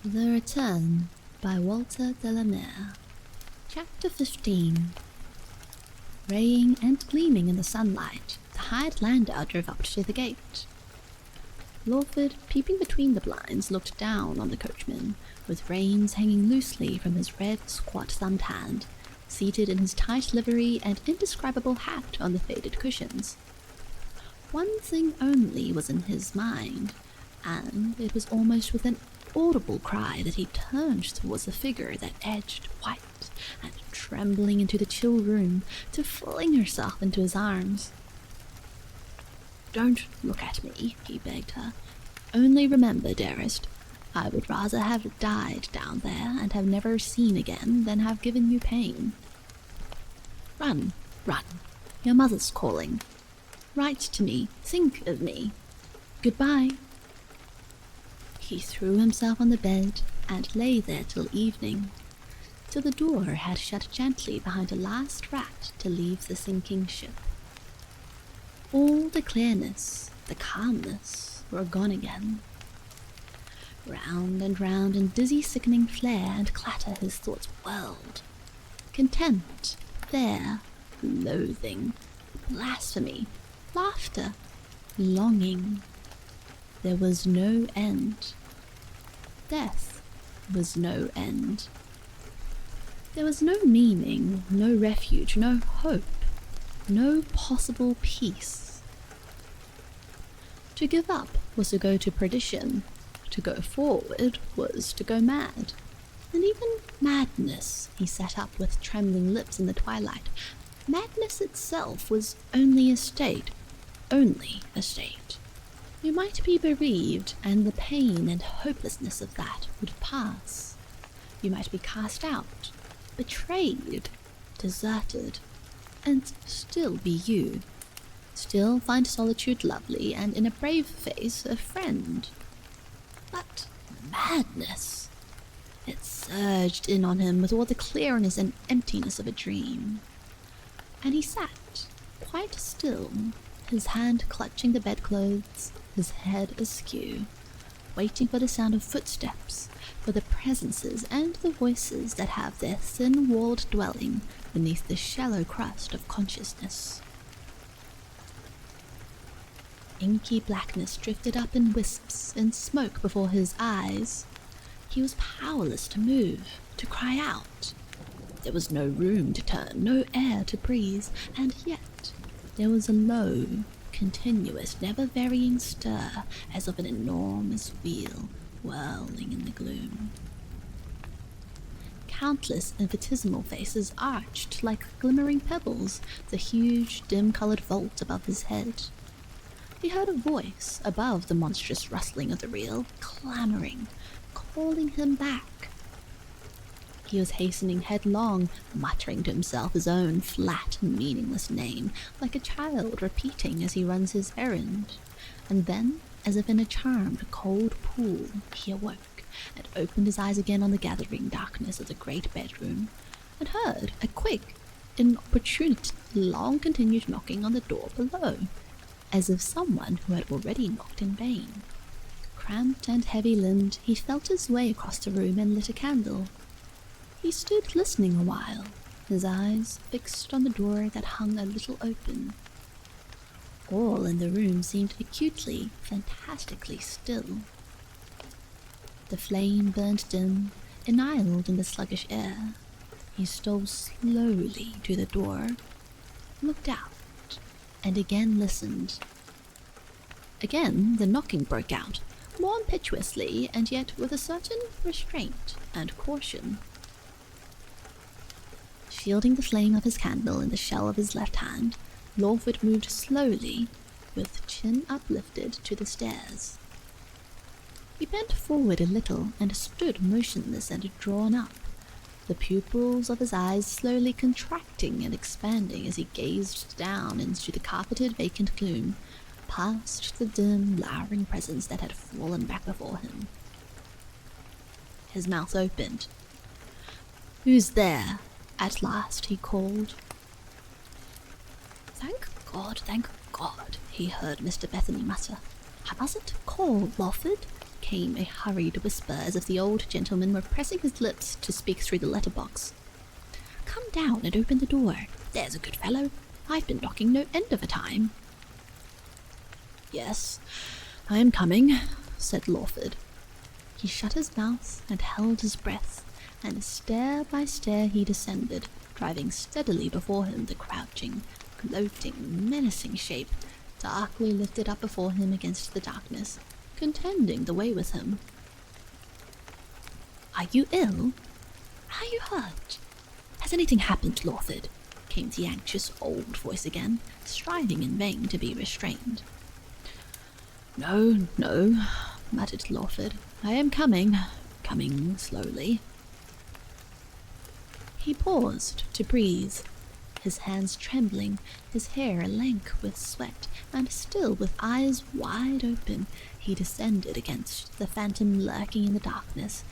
The Return by Walter de la Mare. Chapter 15. Raying and gleaming in the sunlight, the hired landau drove up to the gate. Lawford, peeping between the blinds, looked down on the coachman, with reins hanging loosely from his red, squat-thumbed hand, seated in his tight livery and indescribable hat on the faded cushions. One thing only was in his mind, and it was almost with an audible cry that he turned towards the figure that edged white and trembling into the chill room to fling herself into his arms. "Don't look at me," he begged her. "Only remember, dearest, I would rather have died down there and have never seen again than have given you pain. Run, run, your mother's calling. Write to me, think of me. Goodbye." He threw himself on the bed and lay there till evening, till the door had shut gently behind a last rat to leave the sinking ship. All the clearness, the calmness, were gone again. Round and round in dizzy sickening flare and clatter his thoughts whirled. Contempt, fear, loathing, blasphemy, laughter, longing. There was no end. Death was no end. There was no meaning, no refuge, no hope, no possible peace. To give up was to go to perdition. To go forward was to go mad. And even madness, he sat up with trembling lips in the twilight, madness itself was only a state, only a state. You might be bereaved, and the pain and hopelessness of that would pass. You might be cast out, betrayed, deserted, and still be you. Still find solitude lovely, and in a brave face a friend. But madness! It surged in on him with all the clearness and emptiness of a dream. And he sat, quite still, his hand clutching the bedclothes, his head askew, waiting for the sound of footsteps, for the presences and the voices that have their thin-walled dwelling beneath the shallow crust of consciousness. Inky blackness drifted up in wisps and smoke before his eyes. He was powerless to move, to cry out. There was no room to turn, no air to breathe, and yet there was a low, continuous, never-varying stir as of an enormous wheel whirling in the gloom. Countless infinitesimal faces arched like glimmering pebbles the huge, dim-colored vault above his head. He heard a voice above the monstrous rustling of the reel, clamoring, calling him back. He was hastening headlong, muttering to himself his own flat, meaningless name, like a child repeating as he runs his errand. And then, as if in a charmed, cold pool, he awoke, and opened his eyes again on the gathering darkness of the great bedroom, and heard a quick, inopportune, long-continued knocking on the door below, as if someone who had already knocked in vain. Cramped and heavy-limbed, he felt his way across the room and lit a candle. He stood listening a while, his eyes fixed on the door that hung a little open. All in the room seemed acutely, fantastically still. The flame burned dim, ennobled in the sluggish air. He stole slowly to the door, looked out, and again listened. Again the knocking broke out, more impetuously, and yet with a certain restraint and caution. Shielding the flame of his candle in the shell of his left hand, Lawford moved slowly, with chin uplifted, to the stairs. He bent forward a little and stood motionless and drawn up, the pupils of his eyes slowly contracting and expanding as he gazed down into the carpeted vacant gloom, past the dim, lowering presence that had fallen back before him. His mouth opened. "Who's there?" At last he called. Thank God, he heard Mr. Bethany mutter. "I mustn't call, Lawford. came a hurried whisper as if the old gentleman were pressing his lips to speak through the letterbox. "Come down and open the door. There's a good fellow. I've been knocking no end of a time." "Yes, I am coming," said Lawford. He shut his mouth and held his breath, and stair by stair he descended, driving steadily before him the crouching, gloating, menacing shape, darkly lifted up before him against the darkness, contending the way with him. "Are you ill? Are you hurt? Has anything happened, Lawford?" came the anxious old voice again, striving in vain to be restrained. "No, no," muttered Lawford. "I am coming slowly." He paused to breathe, his hands trembling, his hair lank with sweat, and still with eyes wide open, he descended against the phantom lurking in the darkness,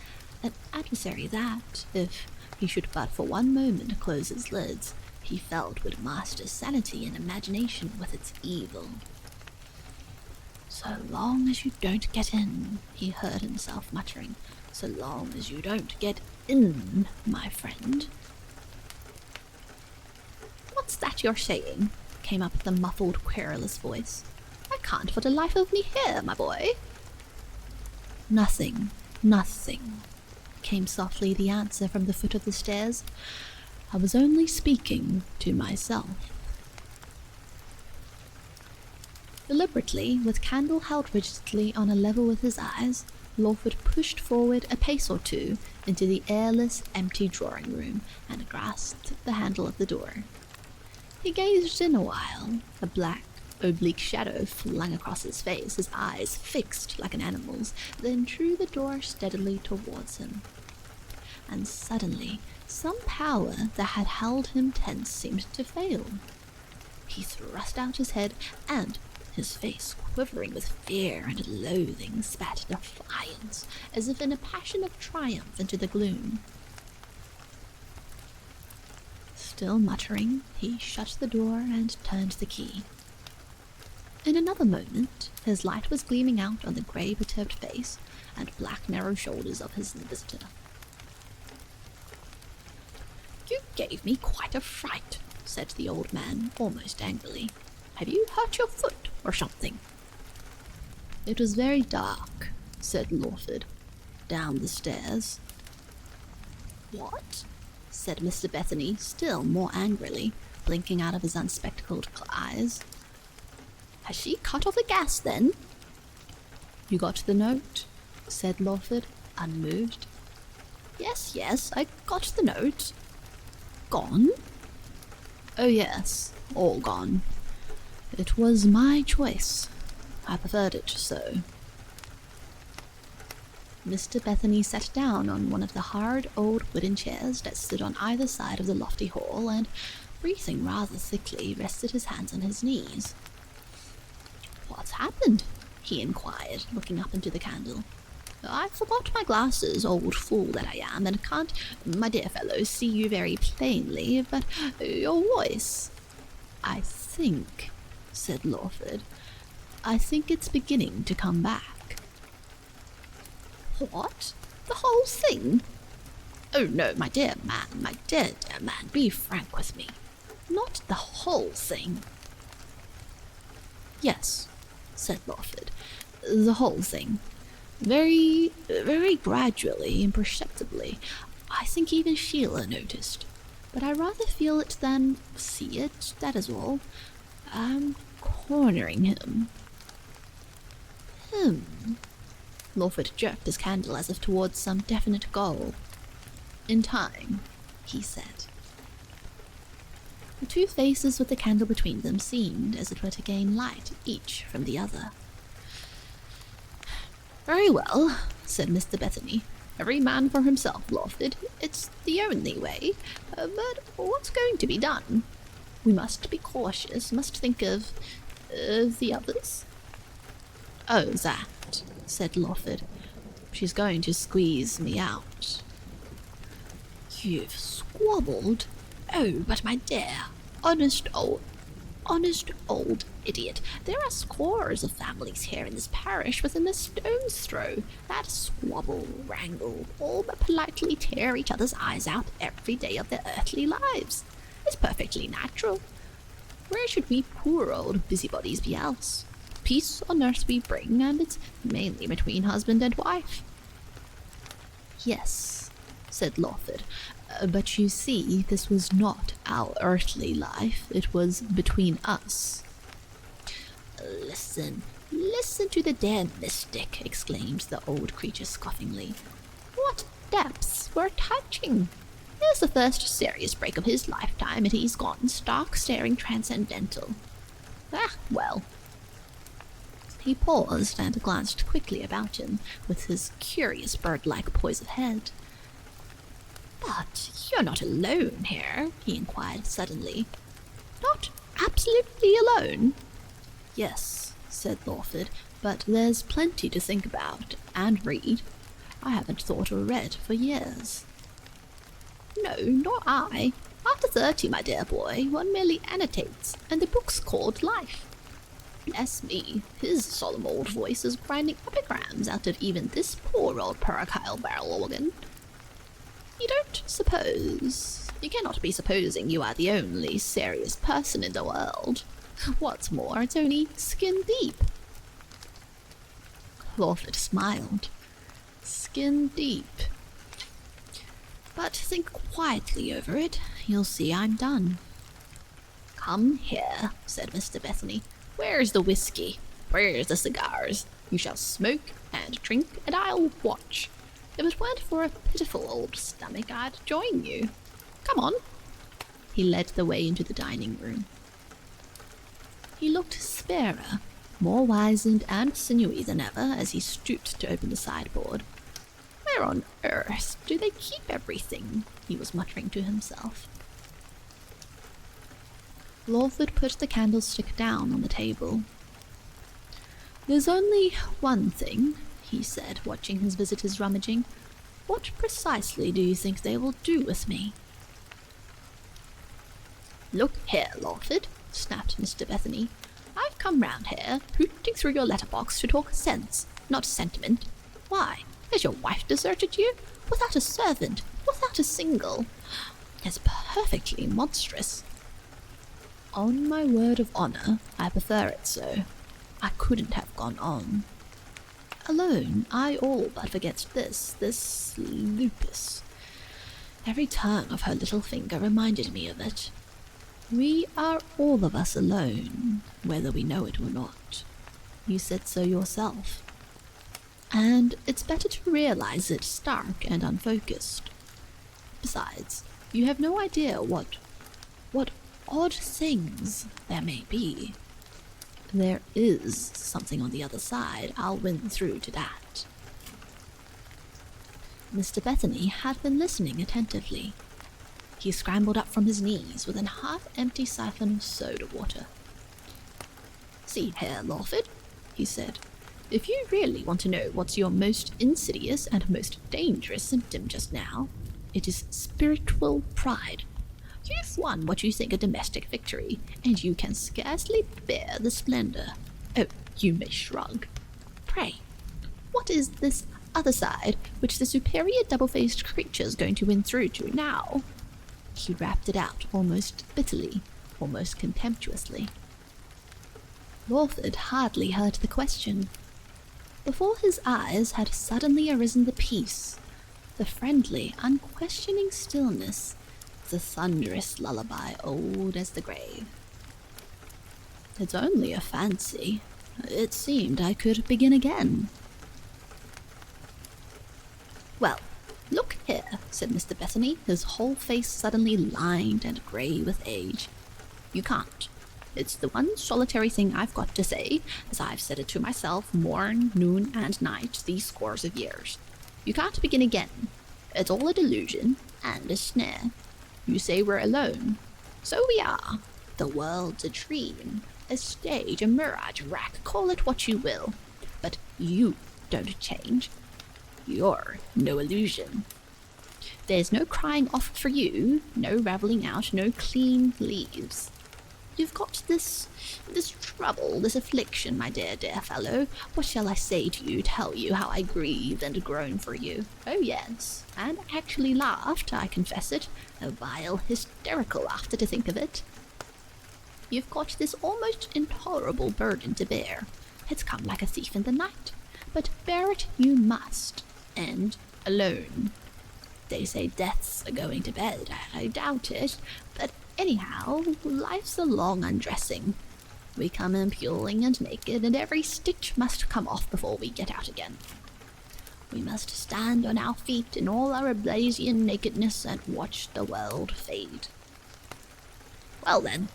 an adversary that, if he should but for one moment close his lids, he felt would master sanity and imagination with its evil. "So long as you don't get in," he heard himself muttering, "so long as you don't get in, my friend." "What's that you're saying?" came up the muffled, querulous voice. "I can't for the life of me hear, my boy." "Nothing, nothing," came softly the answer from the foot of the stairs. "I was only speaking to myself." Deliberately, with candle held rigidly on a level with his eyes, Lawford pushed forward a pace or two into the airless, empty drawing-room and grasped the handle of the door. He gazed in a while, a black, oblique shadow flung across his face, his eyes fixed like an animal's, then drew the door steadily towards him. And suddenly, some power that had held him tense seemed to fail. He thrust out his head and, his face quivering with fear and loathing, spat defiance, as if in a passion of triumph, into the gloom. Still muttering, he shut the door and turned the key. In another moment, his light was gleaming out on the grey, perturbed face and black, narrow shoulders of his visitor. "You gave me quite a fright," said the old man, almost angrily. "Have you hurt your foot or something?" "It was very dark," said Lawford, "down the stairs." "What?" said Mr. Bethany, still more angrily, blinking out of his unspectacled eyes. "Has she cut off the gas, then?" "You got the note?" said Lawford, unmoved. Yes, I got the note." "Gone?" "Oh yes, all gone. It was my choice. I preferred it so." Mr. Bethany sat down on one of the hard old wooden chairs that stood on either side of the lofty hall, and, breathing rather thickly, rested his hands on his knees. "What's happened?" he inquired, looking up into the candle. "I forgot my glasses, old fool that I am, and can't, my dear fellow, see you very plainly, but your voice—" "I think," said Lawford, "I think it's beginning to come back." "What? The whole thing? Oh no, my dear man, be frank with me. Not the whole thing." "Yes," said Lawford, "the whole thing. Very, very gradually, imperceptibly. I think even Sheila noticed. But I rather feel it than see it, that is all. I'm cornering him." "Him?" Lawford jerked his candle as if towards some definite goal. "In time," he said. The two faces with the candle between them seemed, as it were, to gain light, each from the other. "Very well," said Mr. Bethany. "Every man for himself, Lawford. It's the only way. But what's going to be done? We must be cautious, must think of the others." "Oh, that," said Lawford. "She's going to squeeze me out." "You've squabbled? Oh, but my dear, honest honest old idiot. There are scores of families here in this parish within a stone's throw that squabble, wrangle, all but politely tear each other's eyes out every day of their earthly lives. It's perfectly natural. Where should we poor old busybodies be else? Peace on earth we bring, and it's mainly between husband and wife. Yes, said ʟɪᴏᴏᴜ, but you see, this was not our earthly life, it was between us. Listen to the damn mystic, exclaimed the old creature scoffingly. What depths we're touching! Here's the first serious break of his lifetime, and he's gone stark staring transcendental. Well. He paused and glanced quickly about him, with his curious bird-like poise of head. But you're not alone here, he inquired suddenly. Not absolutely alone? Yes, said ʟɪᴏᴜ, but there's plenty to think about and read. I haven't thought or read for years. No, nor I. After 30, my dear boy, one merely annotates, and the book's called Life. Bless me, his solemn old voice is grinding epigrams out of even this poor old parochial barrel organ. You don't suppose... You cannot be supposing you are the only serious person in the world. What's more, it's only skin deep. ʟɪᴏᴜ smiled. Skin deep. But think quietly over it. You'll see I'm done. Come here, said Mr. Bethany. Where's the whiskey? Where's the cigars? You shall smoke and drink, and I'll watch. If it weren't for a pitiful old stomach, I'd join you. Come on. He led the way into the dining room. He looked sparer, more wizened and sinewy than ever as he stooped to open the sideboard. Where on earth do they keep everything? He was muttering to himself. ʟɪᴏᴜ put the candlestick down on the table. There's only one thing, he said, watching his visitors rummaging. What precisely do you think they will do with me? Look here, ʟɪᴏᴜ, snapped Mr. Bethany. I've come round here, hooting through your letterbox to talk sense, not sentiment. Why, has your wife deserted you? Without a servant, without a single. It's perfectly monstrous. On my word of honor, I prefer it so. I couldn't have gone on. Alone, I all but forget this lupus. Every turn of her little finger reminded me of it. We are all of us alone, whether we know it or not. You said so yourself. And it's better to realize it stark and unfocused. Besides, you have no idea what odd things there may be. There is something on the other side. I'll win through to that. Mr. Bethany had been listening attentively. He scrambled up from his knees with an half-empty siphon of soda water. See here, ʟɪᴏᴜ, he said. If you really want to know what's your most insidious and most dangerous symptom just now, it is spiritual pride. You've won what you think a domestic victory, and you can scarcely bear the splendor. Oh, you may shrug. Pray, what is this other side which the superior double-faced creature's going to win through to now? He rapped it out almost bitterly, almost contemptuously. ʟɪᴏᴜ hardly heard the question. Before his eyes had suddenly arisen the peace, the friendly, unquestioning stillness, the thunderous lullaby old as the grave. It's only a fancy. It seemed I could begin again. Well, look here, said Mr. Bethany, his whole face suddenly lined and grey with age. You can't. It's the one solitary thing I've got to say, as I've said it to myself morn, noon, and night these scores of years. You can't begin again. It's all a delusion and a snare. You say we're alone. So we are. The world's a dream, a stage, a mirage rack, call it what you will. But you don't change. You're no illusion. There's no crying off for you, no ravelling out, no clean leaves. You've got this trouble, this affliction, my dear fellow. What shall I say to you, tell you how I grieved and groaned for you? Oh yes, and I actually laughed, I confess it, a vile, hysterical laughter to think of it. You've got this almost intolerable burden to bear. It's come like a thief in the night, but bear it you must, and alone. They say deaths are going to bed. I doubt it, but anyhow, life's a long undressing. We come in puling and naked, and every stitch must come off before we get out again. We must stand on our feet in all our Ablasian nakedness and watch the world fade. Well then,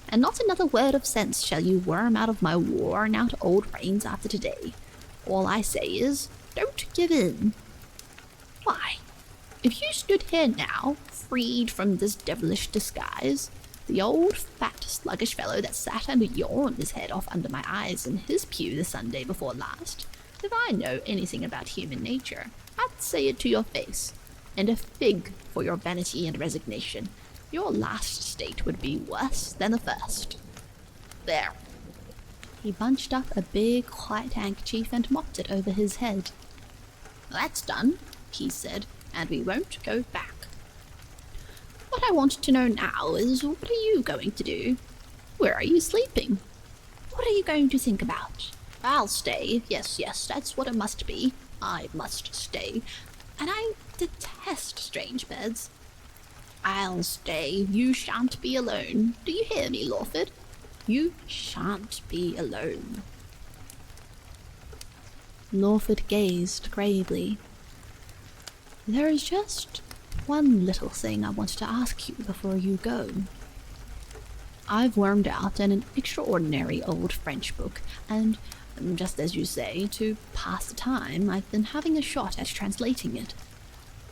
and not another word of sense shall you worm out of my worn-out old brains after today. All I say is, don't give in. Why? If you stood here now, freed from this devilish disguise, the old, fat, sluggish fellow that sat and yawned his head off under my eyes in his pew the Sunday before last, if I know anything about human nature, I'd say it to your face, and a fig for your vanity and resignation. Your last state would be worse than the first. There. He bunched up a big white handkerchief and mopped it over his head. That's done, he said, and we won't go back. What I want to know now is, what are you going to do? Where are you sleeping? What are you going to think about? I'll stay. Yes, that's what it must be. I must stay. And I detest strange beds. I'll stay. You shan't be alone. Do you hear me, Lawford? You shan't be alone. Lawford gazed gravely. There is just one little thing I want to ask you before you go. I've wormed out an extraordinary old French book, and, just as you say, to pass the time, I've been having a shot at translating it.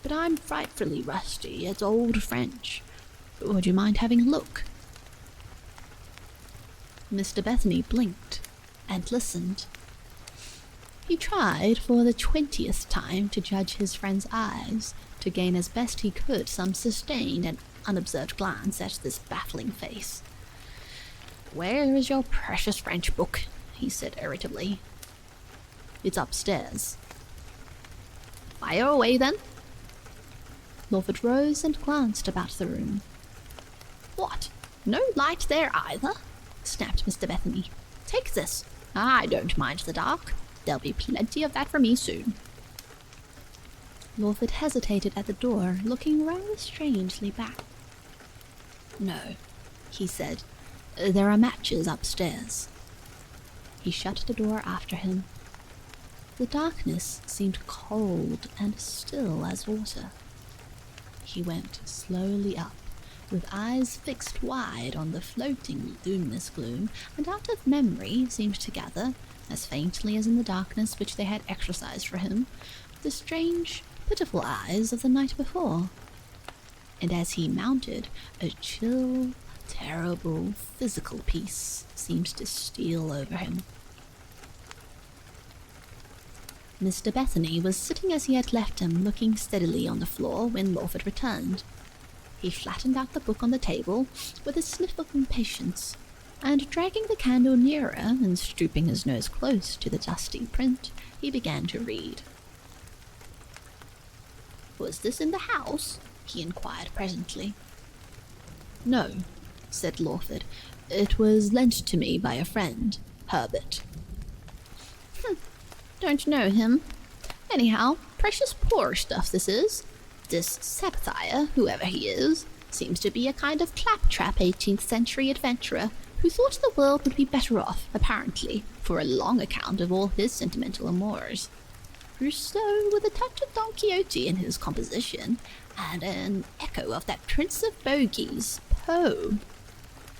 But I'm frightfully rusty at old French. Would you mind having a look? Mr. Bethany blinked and listened. He tried for the 20th time to judge his friend's eyes, to gain as best he could some sustained and unobserved glance at this baffling face. Where is your precious French book? He said irritably. It's upstairs. Fire away then. Lawford rose and glanced about the room. What? No light there either? Snapped Mr. Bethany. Take this. I don't mind the dark. There'll be plenty of that for me soon. Lawford hesitated at the door, looking rather strangely back. No, he said. There are matches upstairs. He shut the door after him. The darkness seemed cold and still as water. He went slowly up, with eyes fixed wide on the floating luminous gloom, and out of memory seemed to gather, as faintly as in the darkness which they had exorcised for him, the strange, pitiful eyes of the night before. And as he mounted, a chill, terrible, physical peace seemed to steal over him. Mr. Bethany was sitting as he had left him, looking steadily on the floor when Lawford returned. He flattened out the book on the table with a sniff of impatience, and dragging the candle nearer and stooping his nose close to the dusty print, he began to read. Was this in the house? He inquired presently. No, said Lawford. It was lent to me by a friend, Herbert. Don't know him. Anyhow, precious poor stuff this is. This Sabbathier, whoever he is, seems to be a kind of claptrap 18th century adventurer who thought the world would be better off, apparently, for a long account of all his sentimental amours. Rousseau with a touch of Don Quixote in his composition, and an echo of that Prince of Bogies, Poe.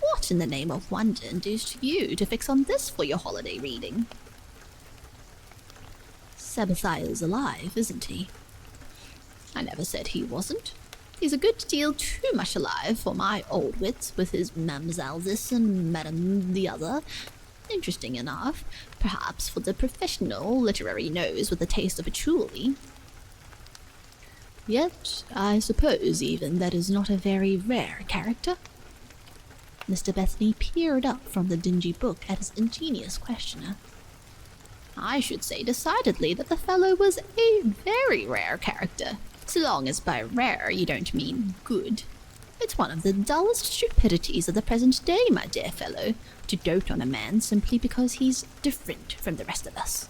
What in the name of wonder induced you to fix on this for your holiday reading? Sabbathier's alive, isn't he? I never said he wasn't. He's a good deal too much alive for my old wits, with his Mademoiselle this and Madame the other. Interesting enough, perhaps for the professional literary nose with a taste of patchouli. Yet, I suppose even that is not a very rare character. Mr. Bethany peered up from the dingy book at his ingenious questioner. I should say decidedly that the fellow was a very rare character, so long as by rare you don't mean good. It's one of the dullest stupidities of the present day, my dear fellow, to dote on a man simply because he's different from the rest of us.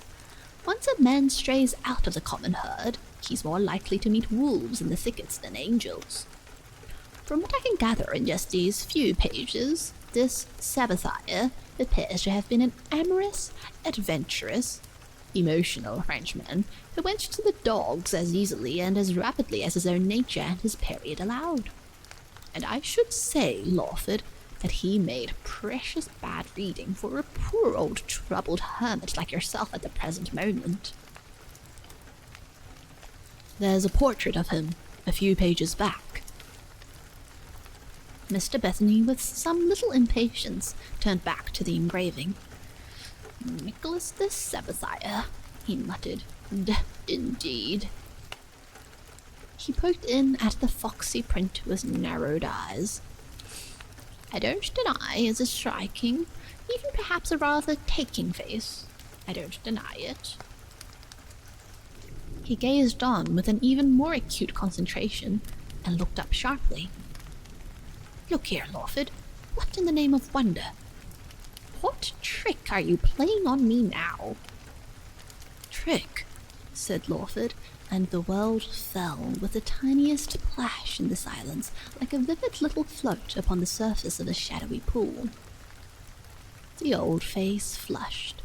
Once a man strays out of the common herd, he's more likely to meet wolves in the thickets than angels. From what I can gather in just these few pages, this ʟᴏᴏᴏ appears to have been an amorous, adventurous, emotional Frenchman who went to the dogs as easily and as rapidly as his own nature and his period allowed. And I should say, Lawford, that he made precious bad reading for a poor old troubled hermit like yourself at the present moment. There's a portrait of him, a few pages back. Mr. Bethany, with some little impatience, turned back to the engraving. Nicholas the ʟᴏᴏᴏ, he muttered. Indeed. He poked in at the foxy print with narrowed eyes. I don't deny it's a striking, even perhaps a rather taking face. I don't deny it. He gazed on with an even more acute concentration, and looked up sharply. Look here, Lawford, what in the name of wonder? What trick are you playing on me now? Trick, said Lawford, and the world fell with the tiniest plash in the silence, like a vivid little float upon the surface of a shadowy pool. The old face flushed.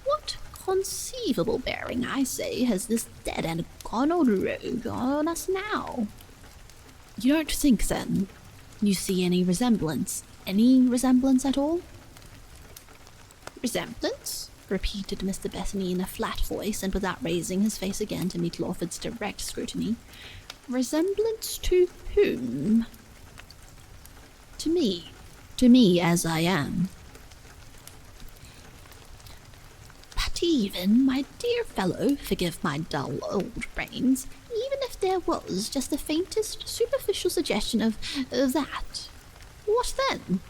What conceivable bearing, I say, has this dead and gone old rogue on us now? You don't think, then, you see any resemblance at all? Resemblance? Repeated Mr. Bethany in a flat voice and without raising his face again to meet Lawford's direct scrutiny. Resemblance to whom? To me as I am. But even, my dear fellow, forgive my dull old brains, even if there was just the faintest superficial suggestion of that, what then?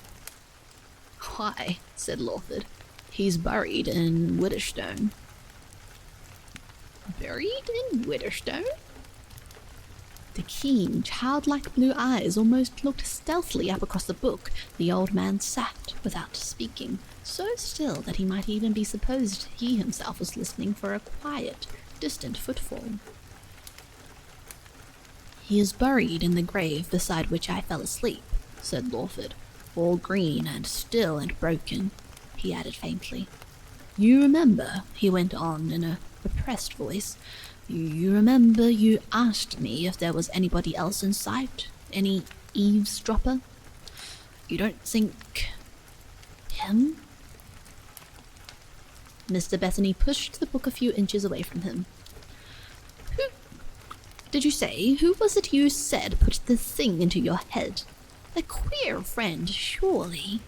Why, said Lawford, he's buried in Widderstone. Buried in Widderstone? The keen, childlike blue eyes almost looked stealthily up across the book. The old man sat, without speaking, so still that he might even be supposed he himself was listening for a quiet, distant footfall. He is buried in the grave beside which I fell asleep, said Lawford, all green and still and broken. He added faintly. You remember, he went on in a repressed voice, you remember you asked me if there was anybody else in sight? Any eavesdropper? You don't think... him? Mr. Bethany pushed the book a few inches away from him. Who... did you say? Who was it you said put the thing into your head? A queer friend, surely.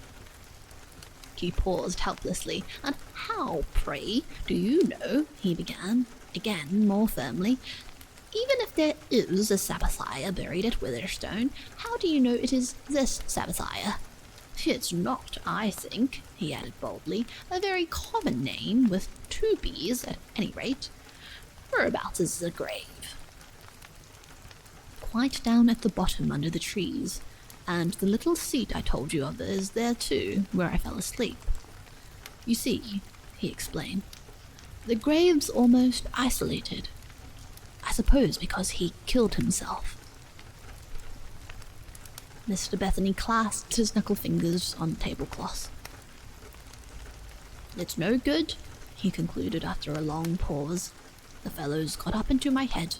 He paused helplessly. And how, pray, do you know, he began, again more firmly, even if there is a ʟᴏᴏᴏ buried at Widderstone, how do you know it is this ʟᴏᴏᴏ? It's not, I think, he added boldly, a very common name, with 2 B's at any rate. Whereabouts is the grave? Quite down at the bottom under the trees, and the little seat I told you of is there too, where I fell asleep. You see, he explained, the grave's almost isolated. I suppose because he killed himself. Mr. Bethany clasped his knuckle fingers on the tablecloth. It's no good, he concluded after a long pause. The fellow's got up into my head.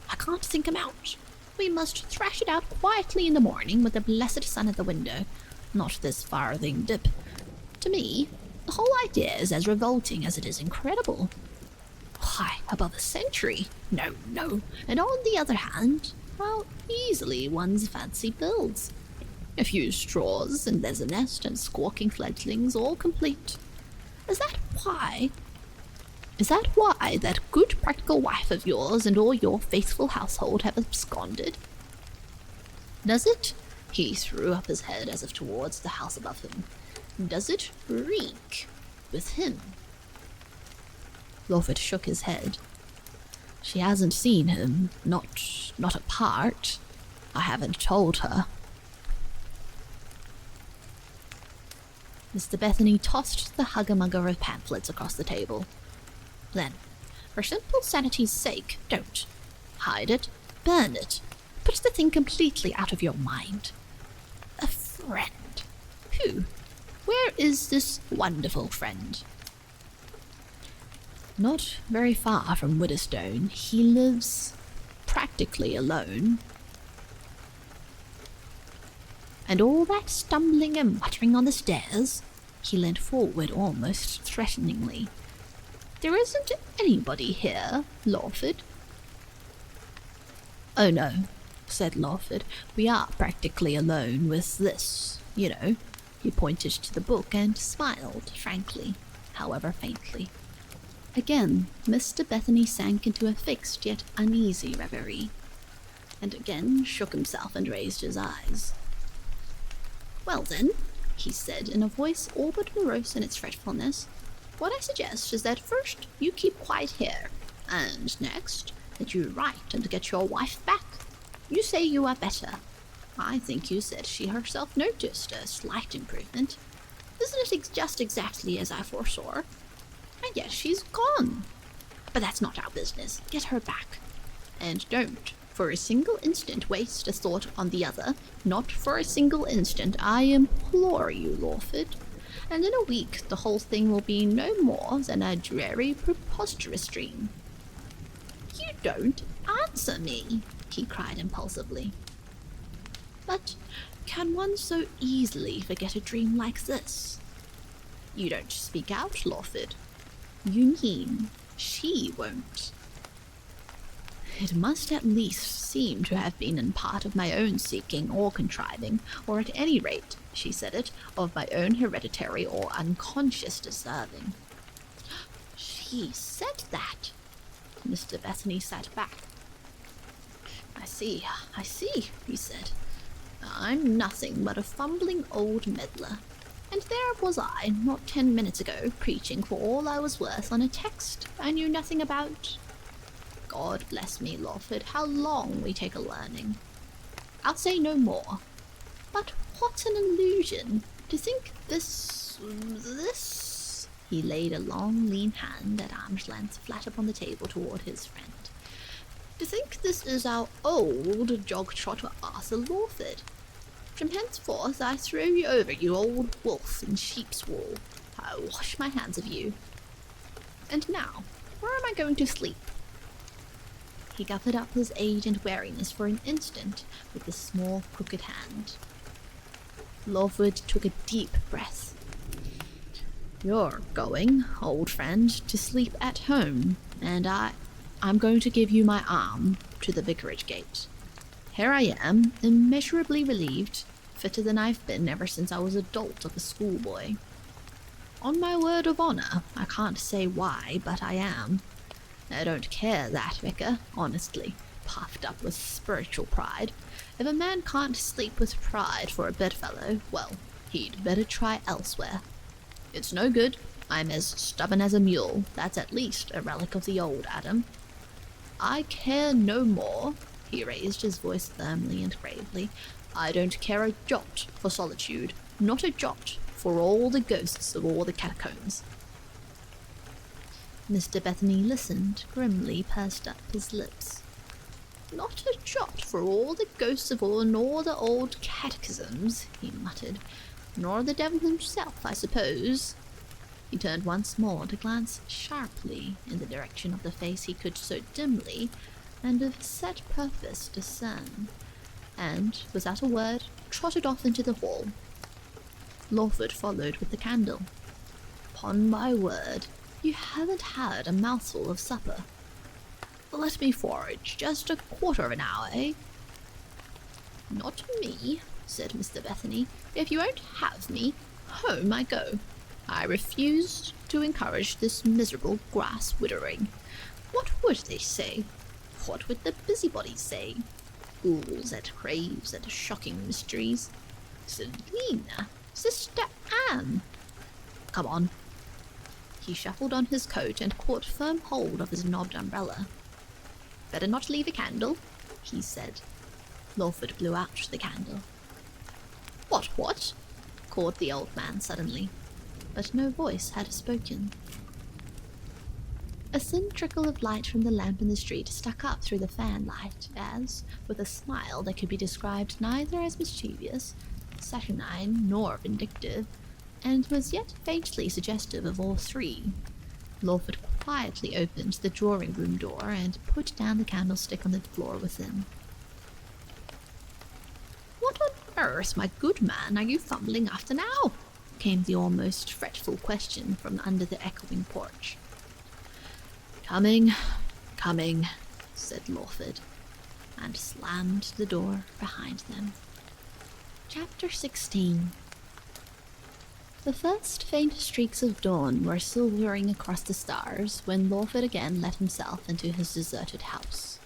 I can't think him out. We must thrash it out quietly in the morning with the blessed sun at the window. Not this farthing dip. To me, the whole idea is as revolting as it is incredible. Why, above a century? No, no. And on the other hand, how easily one's fancy builds. A few straws, and there's a nest, and squawking fledglings, all complete. Is that why that good practical wife of yours and all your faithful household have absconded? Does it, He threw up his head as if towards the house above him. Does it reek with him? Lawford shook his head. She hasn't seen him, not apart. I haven't told her. Mr. Bethany tossed the hugger-mugger of pamphlets across the table. Then, for simple sanity's sake, don't. Hide it, burn it, put the thing completely out of your mind. A friend. Who? Where is this wonderful friend? Not very far from Widderstone. He lives practically alone. And all that stumbling and muttering on the stairs? He leant forward almost threateningly. There isn't anybody here, Lawford. Oh no, said Lawford. We are practically alone with this, you know. He pointed to the book and smiled, frankly, however faintly. Again, Mr. Bethany sank into a fixed yet uneasy reverie, and again shook himself and raised his eyes. Well then, he said in a voice all but morose in its fretfulness, what I suggest is that first you keep quiet here, and next that you write and get your wife back. You say you are better. I think you said she herself noticed a slight improvement. Isn't it just exactly as I foresaw? And yet she's gone. But that's not our business. Get her back. And don't, for a single instant, waste a thought on the other. Not for a single instant, I implore you, Lawford. And in a week the whole thing will be no more than a dreary, preposterous dream. You don't answer me, he cried impulsively. But can one so easily forget a dream like this? You don't speak out, Lawford. You mean she won't? It must at least seem to have been in part of my own seeking or contriving, or at any rate, she said it, of my own hereditary or unconscious deserving. She said that. Mr. Bethany sat back. I see, he said. I'm nothing but a fumbling old meddler. And there was I, not 10 minutes ago, preaching for all I was worth on a text I knew nothing about. God bless me, Lawford, how long we take a learning. I'll say no more. But what an illusion! To think this... He laid a long, lean hand at arm's length flat upon the table toward his friend. To think this is our old jog-trotter Arthur Lawford. From henceforth I throw you over, you old wolf in sheep's wool. I wash my hands of you. And now, where am I going to sleep? He gathered up his age and weariness for an instant with his small, crooked hand. Lawford took a deep breath. You're going, old friend, to sleep at home, and I'm going to give you my arm to the vicarage gate. Here I am, immeasurably relieved, fitter than I've been ever since I was a dolt of a schoolboy. On my word of honour, I can't say why, but I am. I don't care that, vicar, honestly, puffed up with spiritual pride. If a man can't sleep with pride for a bedfellow, well, he'd better try elsewhere. It's no good. I'm as stubborn as a mule. That's at least a relic of the old Adam. I care no more. He raised his voice firmly and gravely. I don't care a jot for solitude, not a jot for all the ghosts of all the catacombs. Mr. Bethany listened, grimly pursed up his lips. Not a jot for all the ghosts of all, nor the old catechisms, he muttered. Nor the devil himself, I suppose. He turned once more to glance sharply in the direction of the face he could so dimly and of set purpose discern, and, without a word, trotted off into the hall. Lawford followed with the candle. Upon my word, you haven't had a mouthful of supper. Let me forage, just a quarter of an hour, eh? Not me, said Mr. Bethany. If you won't have me, home I go. I refuse to encourage this miserable grass wittering. What would they say? What would the busybodies say? fools that craves at shocking mysteries. Selina, Sister Anne. Come on. He shuffled on his coat and caught firm hold of his knobbed umbrella. Better not leave a candle, he said. Lawford blew out the candle. What? Called the old man suddenly, but no voice had spoken. A thin trickle of light from the lamp in the street stuck up through the fanlight as, with a smile that could be described neither as mischievous, saturnine, nor vindictive, and was yet faintly suggestive of all three, Lawford quietly opened the drawing-room door and put down the candlestick on the floor within. "What on earth, my good man, are you fumbling after now?" came the almost fretful question from under the echoing porch. Coming, said Lawford, and slammed the door behind them. Chapter 16. The first faint streaks of dawn were silvering across the stars when Lawford again let himself into his deserted house.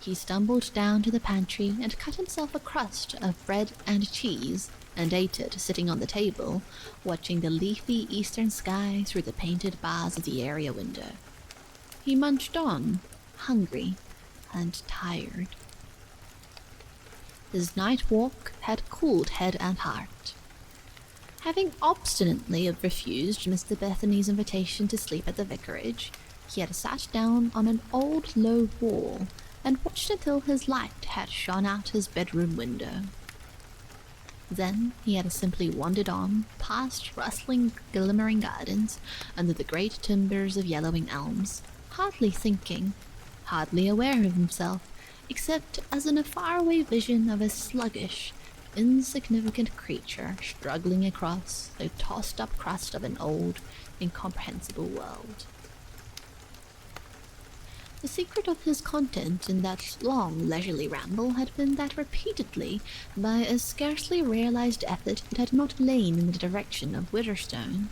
He stumbled down to the pantry and cut himself a crust of bread and cheese, and ate it sitting on the table, watching the leafy eastern sky through the painted bars of the area window. He munched on, hungry and tired. His night walk had cooled head and heart. Having obstinately refused Mr. Bethany's invitation to sleep at the vicarage, he had sat down on an old low wall and watched until his light had shone out his bedroom window. Then he had simply wandered on, past rustling, glimmering gardens, under the great timbers of yellowing elms, hardly thinking, hardly aware of himself, except as in a faraway vision of a sluggish, insignificant creature struggling across the tossed-up crust of an old, incomprehensible world. The secret of his content in that long, leisurely ramble had been that repeatedly, by a scarcely realized effort, it had not lain in the direction of Witherstone.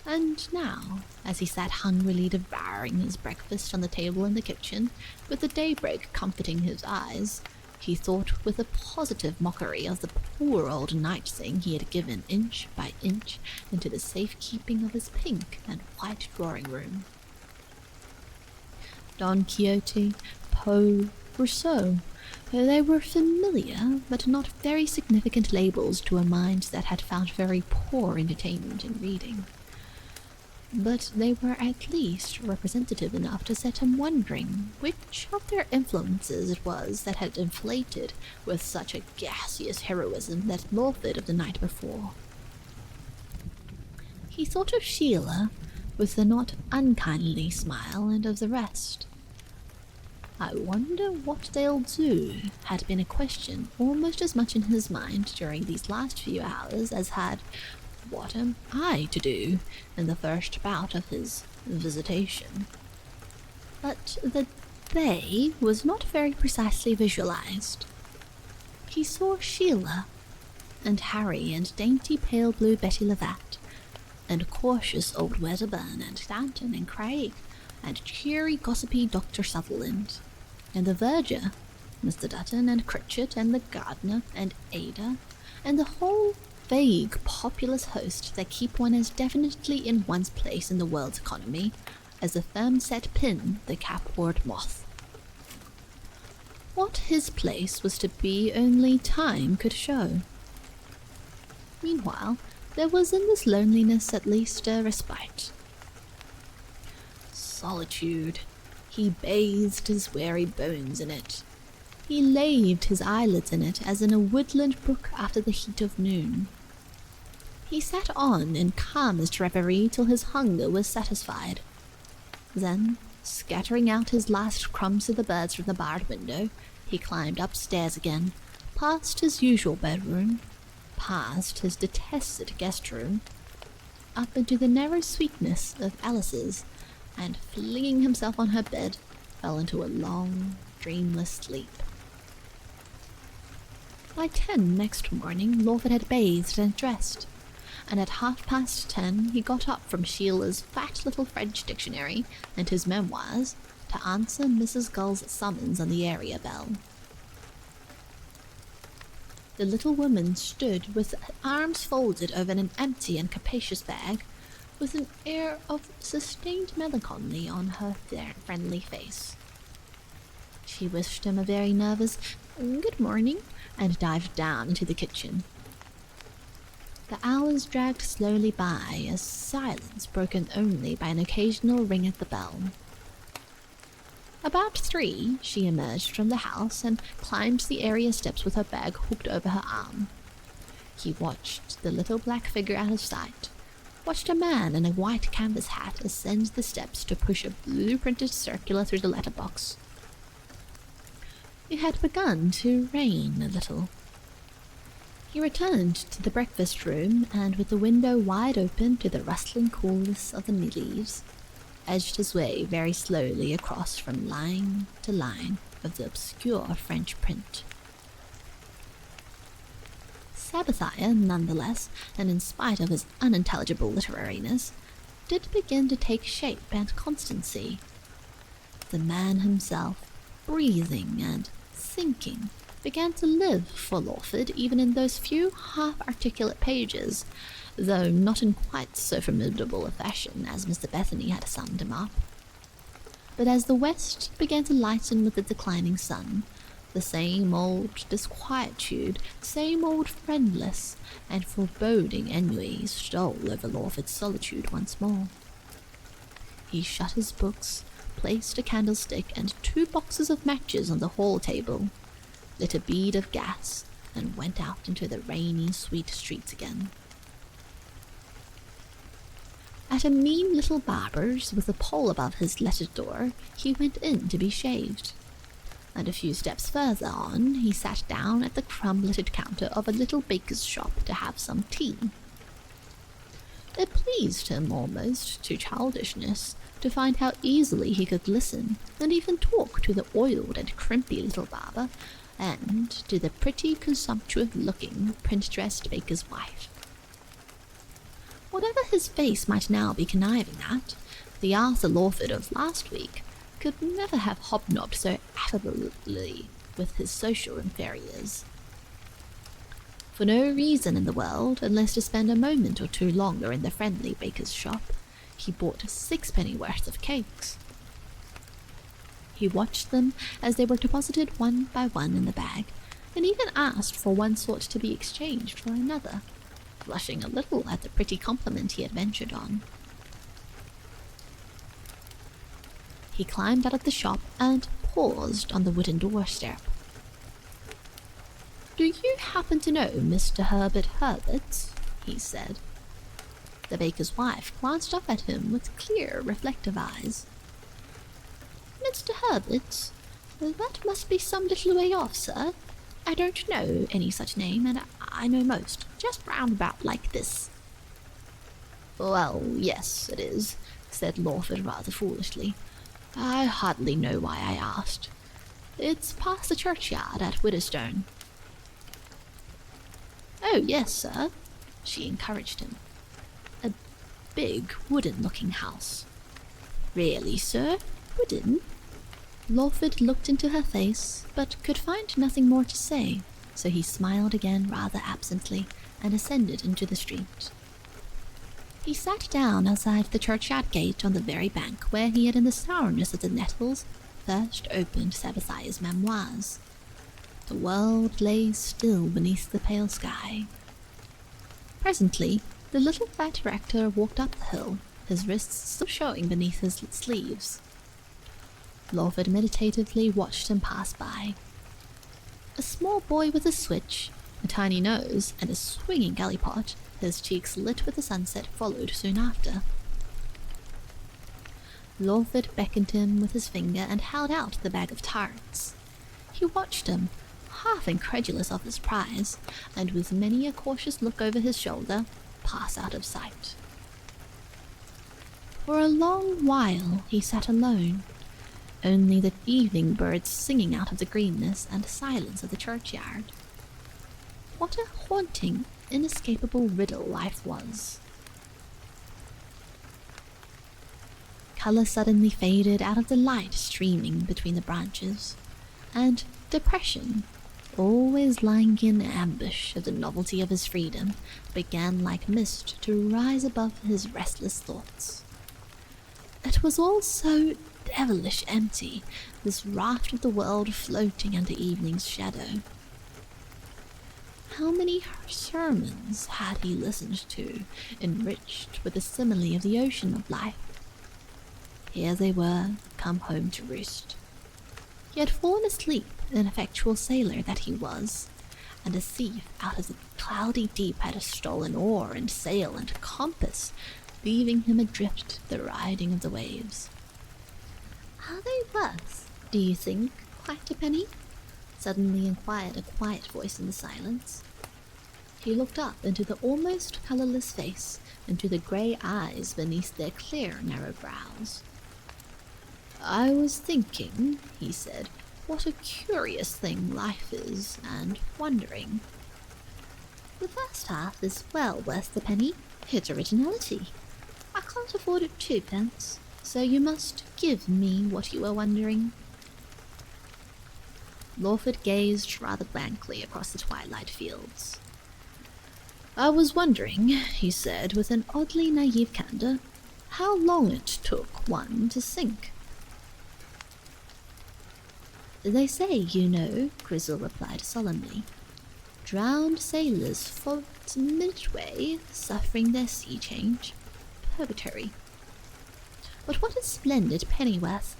And now, as he sat hungrily devouring his breakfast on the table in the kitchen, with the daybreak comforting his eyes, he thought with a positive mockery of the poor old night thing he had given inch by inch into the safekeeping of his pink and white drawing-room. Don Quixote, Poe, Rousseau, they were familiar but not very significant labels to a mind that had found very poor entertainment in reading. But they were at least representative enough to set him wondering which of their influences it was that had inflated with such a gaseous heroism that Lawford of the night before. He thought of Sheila with a not unkindly smile, and of the rest. "I wonder what they'll do," had been a question almost as much in his mind during these last few hours as had "What am I to do?" in the first bout of his visitation. But the "they" was not very precisely visualized. He saw Sheila, and Harry, and dainty pale blue Betty Lovat, and cautious old Wedderburn, and Stanton, and Craig, and cheery gossipy Dr. Sutherland, and the verger, Mr. Dutton, and Critchett, and the gardener, and Ada, and the whole vague, populous host that keep one as definitely in one's place in the world's economy as a firm-set pin the cap-board moth. What his place was to be only time could show. Meanwhile, there was in this loneliness at least a respite. Solitude. He bathed his weary bones in it. He laved his eyelids in it as in a woodland brook after the heat of noon. He sat on in calmest reverie till his hunger was satisfied. Then, scattering out his last crumbs to the birds from the barred window, he climbed upstairs again, past his usual bedroom, past his detested guest-room, up into the narrow sweetness of Alice's, and flinging himself on her bed, fell into a long, dreamless sleep. By 10 next morning, Lawford had bathed and dressed, and at 10:30 he got up from Sheila's fat little French dictionary and his memoirs to answer Mrs. Gull's summons on the area bell. The little woman stood with arms folded over an empty and capacious bag, with an air of sustained melancholy on her friendly face. She wished him a very nervous "good morning" and dived down into the kitchen. The hours dragged slowly by, a silence broken only by an occasional ring at the bell. About 3, she emerged from the house and climbed the area steps with her bag hooked over her arm. He watched the little black figure out of sight, watched a man in a white canvas hat ascend the steps to push a blue-printed circular through the letterbox. It had begun to rain a little. He returned to the breakfast room, and with the window wide open to the rustling coolness of the leaves, edged his way very slowly across from line to line of the obscure French print. Sabbathiah, nonetheless, and in spite of his unintelligible literariness, did begin to take shape and constancy. The man himself, breathing and thinking, began to live for Lawford even in those few half-articulate pages, though not in quite so formidable a fashion as Mr. Bethany had summed him up. But as the west began to lighten with the declining sun, the same old disquietude, same old friendless and foreboding ennui stole over Lawford's solitude once more. He shut his books, placed a candlestick and 2 boxes of matches on the hall table, lit a bead of gas, and went out into the rainy, sweet streets again. At a mean little barber's with a pole above his lettered door, he went in to be shaved. And a few steps further on, he sat down at the crumb-littered counter of a little baker's shop to have some tea. It pleased him almost to childishness to find how easily he could listen and even talk to the oiled and crimpy little barber, and to the pretty, consumptive-looking, print-dressed baker's wife. Whatever his face might now be conniving at, the Arthur Lawford of last week could never have hobnobbed so affably with his social inferiors. For no reason in the world, unless to spend a moment or 2 longer in the friendly baker's shop, he bought 6 penny worth of cakes. He watched them as they were deposited one by one in the bag, and even asked for one sort to be exchanged for another, blushing a little at the pretty compliment he had ventured on. He climbed out of the shop and paused on the wooden doorstep. "Do you happen to know Mr. Herbert Herberts?" he said. The baker's wife glanced up at him with clear, reflective eyes. "Mr. Herberts? That must be some little way off, sir. I don't know any such name, and I know most, just round about like this." "Well, yes, it is," said Lawford rather foolishly. "I hardly know why I asked. It's past the churchyard at Widderstone." "Oh, yes, sir," she encouraged him. "A big, wooden-looking house." "Really, sir? Wooden?" Lawford looked into her face, but could find nothing more to say, so he smiled again rather absently and ascended into the street. He sat down outside the churchyard gate on the very bank where he had in the sourness of the nettles first opened Sabbathiah's memoirs. The world lay still beneath the pale sky. Presently, the little fat rector walked up the hill, his wrists still showing beneath his sleeves. Lawford meditatively watched him pass by. A small boy with a switch, a tiny nose, and a swinging gallipot, his cheeks lit with the sunset, followed soon after. Lawford beckoned him with his finger and held out the bag of tarts. He watched him, half incredulous of his prize, and with many a cautious look over his shoulder, pass out of sight. For a long while he sat alone, only the evening birds singing out of the greenness and silence of the churchyard. What a haunting, inescapable riddle life was. Colour suddenly faded out of the light streaming between the branches, and depression, always lying in ambush of the novelty of his freedom, began like mist to rise above his restless thoughts. It was all so devilish empty, this raft of the world floating under evening's shadow. How many sermons had he listened to, enriched with the simile of the ocean of life? Here they were, come home to roost. He had fallen asleep, ineffectual sailor that he was, and a thief out of the cloudy deep had stolen oar and sail and compass, leaving him adrift the riding of the waves. Are they worth, do you think, quite a penny? Suddenly inquired a quiet voice in the silence. He looked up into the almost colourless face, into the grey eyes beneath their clear, narrow brows. I was thinking, he said, what a curious thing life is, and wondering. The first half is well worth the penny. It's originality. I can't afford it 2p, so you must give me what you were wondering. Lawford gazed rather blankly across the twilight fields. I was wondering, he said with an oddly naive candour, how long it took one to sink. They say, you know, Grizzle replied solemnly, drowned sailors float midway, suffering their sea change. Purgatory. But what a splendid pennyworth!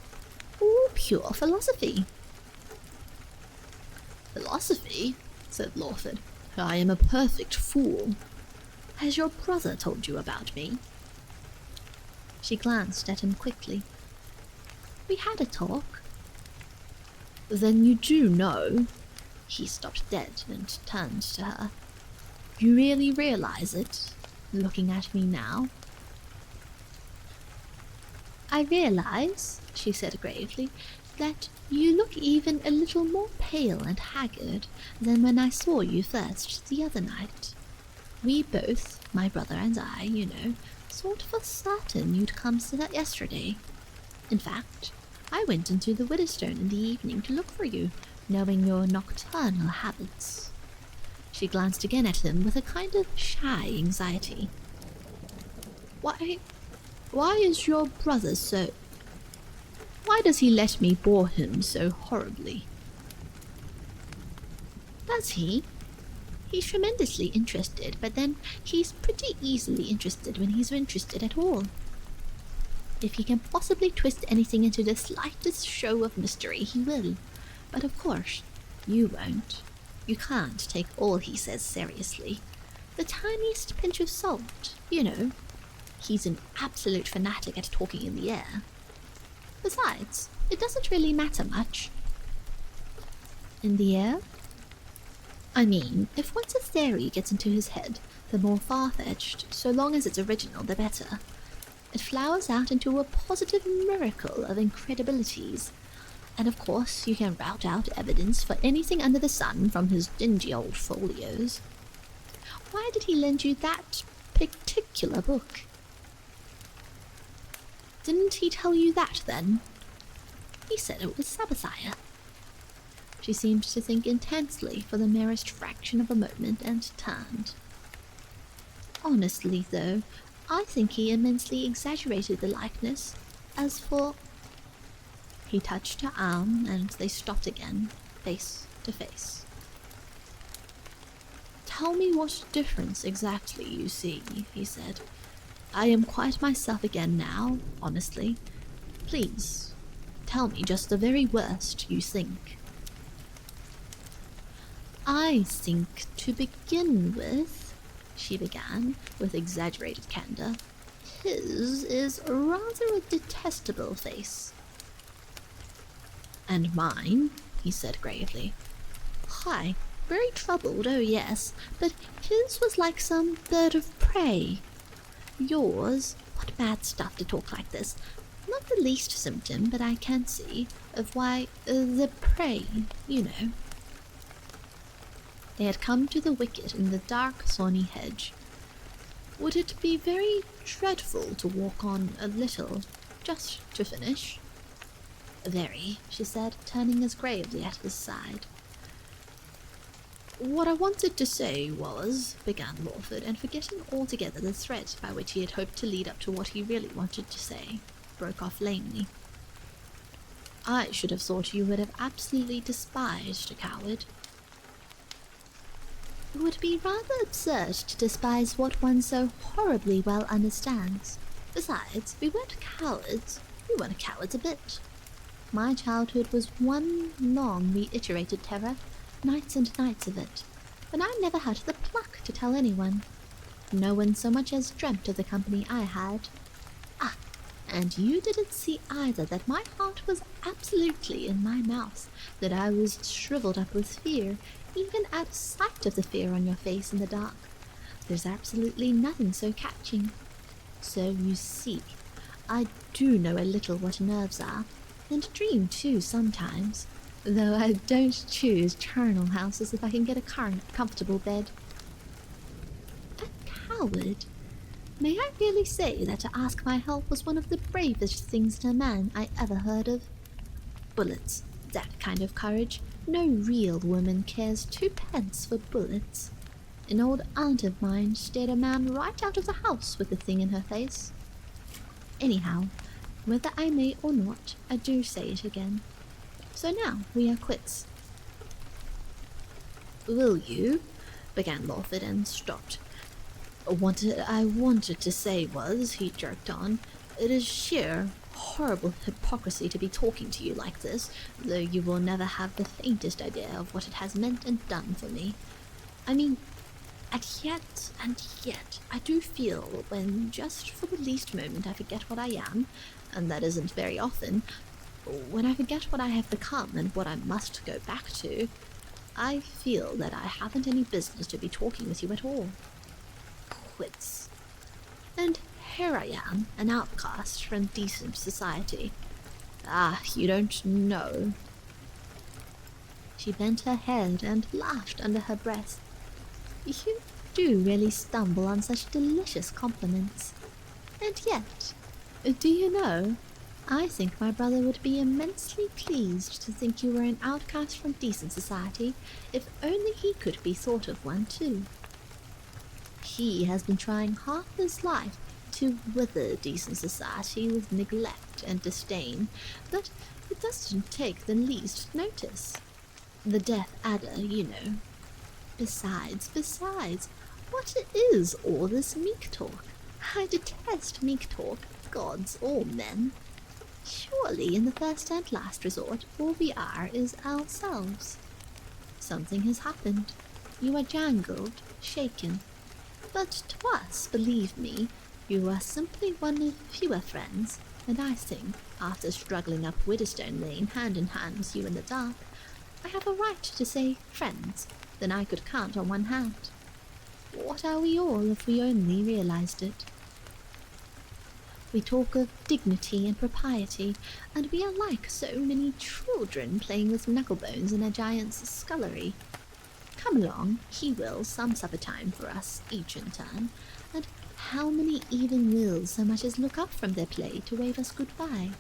All pure philosophy. Philosophy? Said Lawford. I am a perfect fool. Has your brother told you about me? She glanced at him quickly. We had a talk. Then you do know? He stopped dead and turned to her. You really realize it, looking at me now? I realize, she said gravely, that you look even a little more pale and haggard than when I saw you first the other night. We both, my brother and I, you know, thought for certain you'd come yesterday. In fact, I went into the Widderstone in the evening to look for you, knowing your nocturnal habits. She glanced again at him with a kind of shy anxiety. Why is your brother so... Why does he let me bore him so horribly? Does he? He's tremendously interested, but then he's pretty easily interested when he's interested at all. If he can possibly twist anything into the slightest show of mystery, he will. But of course, you won't. You can't take all he says seriously. The tiniest pinch of salt, you know. He's an absolute fanatic at talking in the air. Besides, it doesn't really matter much. In the air? I mean, if once a theory gets into his head, the more far-fetched, so long as it's original, the better. It flowers out into a positive miracle of incredibilities. And of course, you can rout out evidence for anything under the sun from his dingy old folios. Why did he lend you that particular book? Didn't he tell you that, then? He said it was Sabbathia. She seemed to think intensely for the merest fraction of a moment and turned. Honestly, though, I think he immensely exaggerated the likeness. As for... He touched her arm, and they stopped again, face to face. Tell me what difference exactly you see, he said. I am quite myself again now, honestly. Please, tell me just the very worst you think. I think, to begin with, she began, with exaggerated candour, his is rather a detestable face. And mine, he said gravely. Hi, very troubled, oh yes, but his was like some bird of prey. Yours, what mad stuff to talk like this. Not the least symptom, but I can see, of why, the prey, you know. They had come to the wicket in the dark, thorny hedge. Would it be very dreadful to walk on a little, just to finish? Very, she said, turning as gravely at his side. What I wanted to say was, began Lawford, and forgetting altogether the thread by which he had hoped to lead up to what he really wanted to say, broke off lamely. I should have thought you would have absolutely despised a coward. It would be rather absurd to despise what one so horribly well understands. Besides, we weren't cowards. We weren't cowards a bit. My childhood was one long reiterated terror, nights and nights of it, but I never had the pluck to tell anyone. No one so much as dreamt of the company I had. Ah, and you didn't see either that my heart was absolutely in my mouth, that I was shriveled up with fear, even at sight of the fear on your face in the dark. There's absolutely nothing so catching. So you see, I do know a little what nerves are, and dream too sometimes, though I don't choose charnel houses if I can get a comfortable bed. A coward? May I really say that to ask my help was one of the bravest things in a man I ever heard of? Bullets, that kind of courage. No real woman cares twopence for bullets. An old aunt of mine stared a man right out of the house with the thing in her face. Anyhow, whether I may or not, I do say it again. So now we are quits. Will you? Began Lawford and stopped. What I wanted to say was, he jerked on, it is sheer, horrible hypocrisy to be talking to you like this, though you will never have the faintest idea of what it has meant and done for me. I mean, and yet, I do feel when just for the least moment I forget what I am, and that isn't very often, when I forget what I have become and what I must go back to, I feel that I haven't any business to be talking with you at all. Quits. And here I am, an outcast from decent society. Ah, you don't know. She bent her head and laughed under her breath. You do really stumble on such delicious compliments. And yet, do you know, I think my brother would be immensely pleased to think you were an outcast from decent society, if only he could be thought of one too. He has been trying half his life to wither decent society with neglect and disdain, but it doesn't take the least notice. The death adder, you know. Besides, what is all this meek talk? I detest meek talk, gods or men. Surely, in the first and last resort, all we are is ourselves. Something has happened. You are jangled, shaken. But to us, believe me, you are simply one of fewer friends, and I think, after struggling up Widderstone Lane hand in hand with you in the dark, I have a right to say friends than I could count on one hand. What are we all if we only realized it? We talk of dignity and propriety, and we are like so many children playing with knucklebones in a giant's scullery. Come along, he will some supper time for us, each in turn, and how many even will so much as look up from their play to wave us goodbye?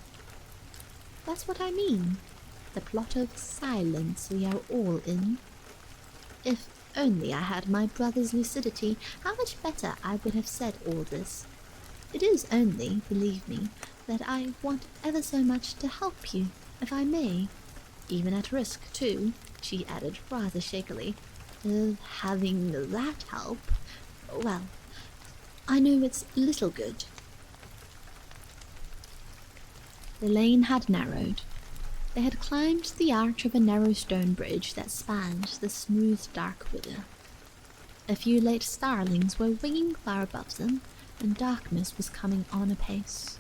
That's what I mean, the plot of silence we are all in. If only I had my brother's lucidity, how much better I would have said all this. It is only, believe me, that I want ever so much to help you, if I may, even at risk, too, she added rather shakily, of having that help. Well, I know it's little good. The lane had narrowed. They had climbed the arch of a narrow stone bridge that spanned the smooth dark Widder. A few late starlings were winging far above them, and darkness was coming on apace.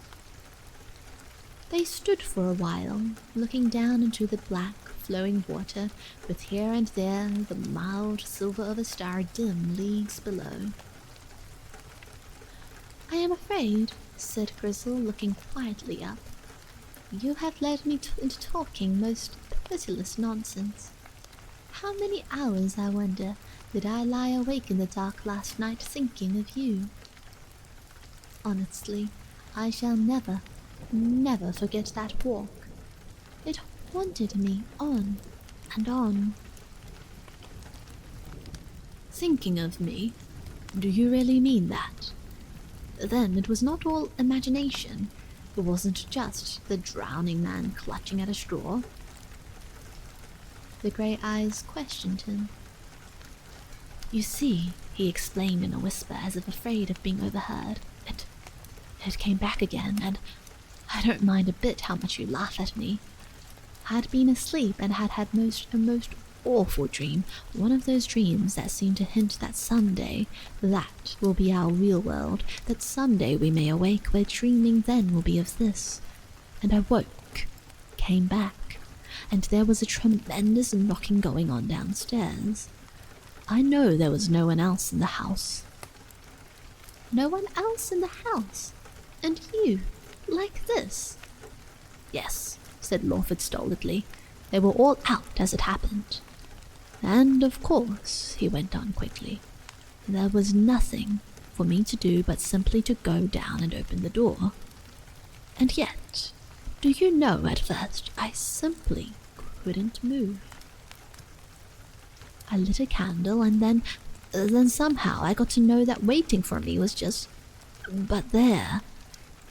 They stood for a while, looking down into the black, flowing water, with here and there the mild silver of a star dim leagues below. I am afraid, said Grizzle, looking quietly up, you have led me into talking most pitiless nonsense. How many hours, I wonder, did I lie awake in the dark last night thinking of you? Honestly, I shall never forget that walk. It haunted me on and on. Thinking of me? Do you really mean that? Then it was not all imagination. It wasn't just the drowning man clutching at a straw. The grey eyes questioned him. You see, he explained in a whisper as if afraid of being overheard. It came back again, and I don't mind a bit how much you laugh at me. I'd been asleep and had a most awful dream, one of those dreams that seem to hint that someday that will be our real world, that someday we may awake where dreaming then will be of this. And I woke, came back, and there was a tremendous knocking going on downstairs. I know there was no one else in the house. No one else in the house? And you, like this? Yes, said Lawford stolidly. They were all out as it happened. And of course, he went on quickly, there was nothing for me to do but simply to go down and open the door. And yet, do you know, at first, I simply couldn't move. I lit a candle, and then somehow I got to know that waiting for me was just... But there...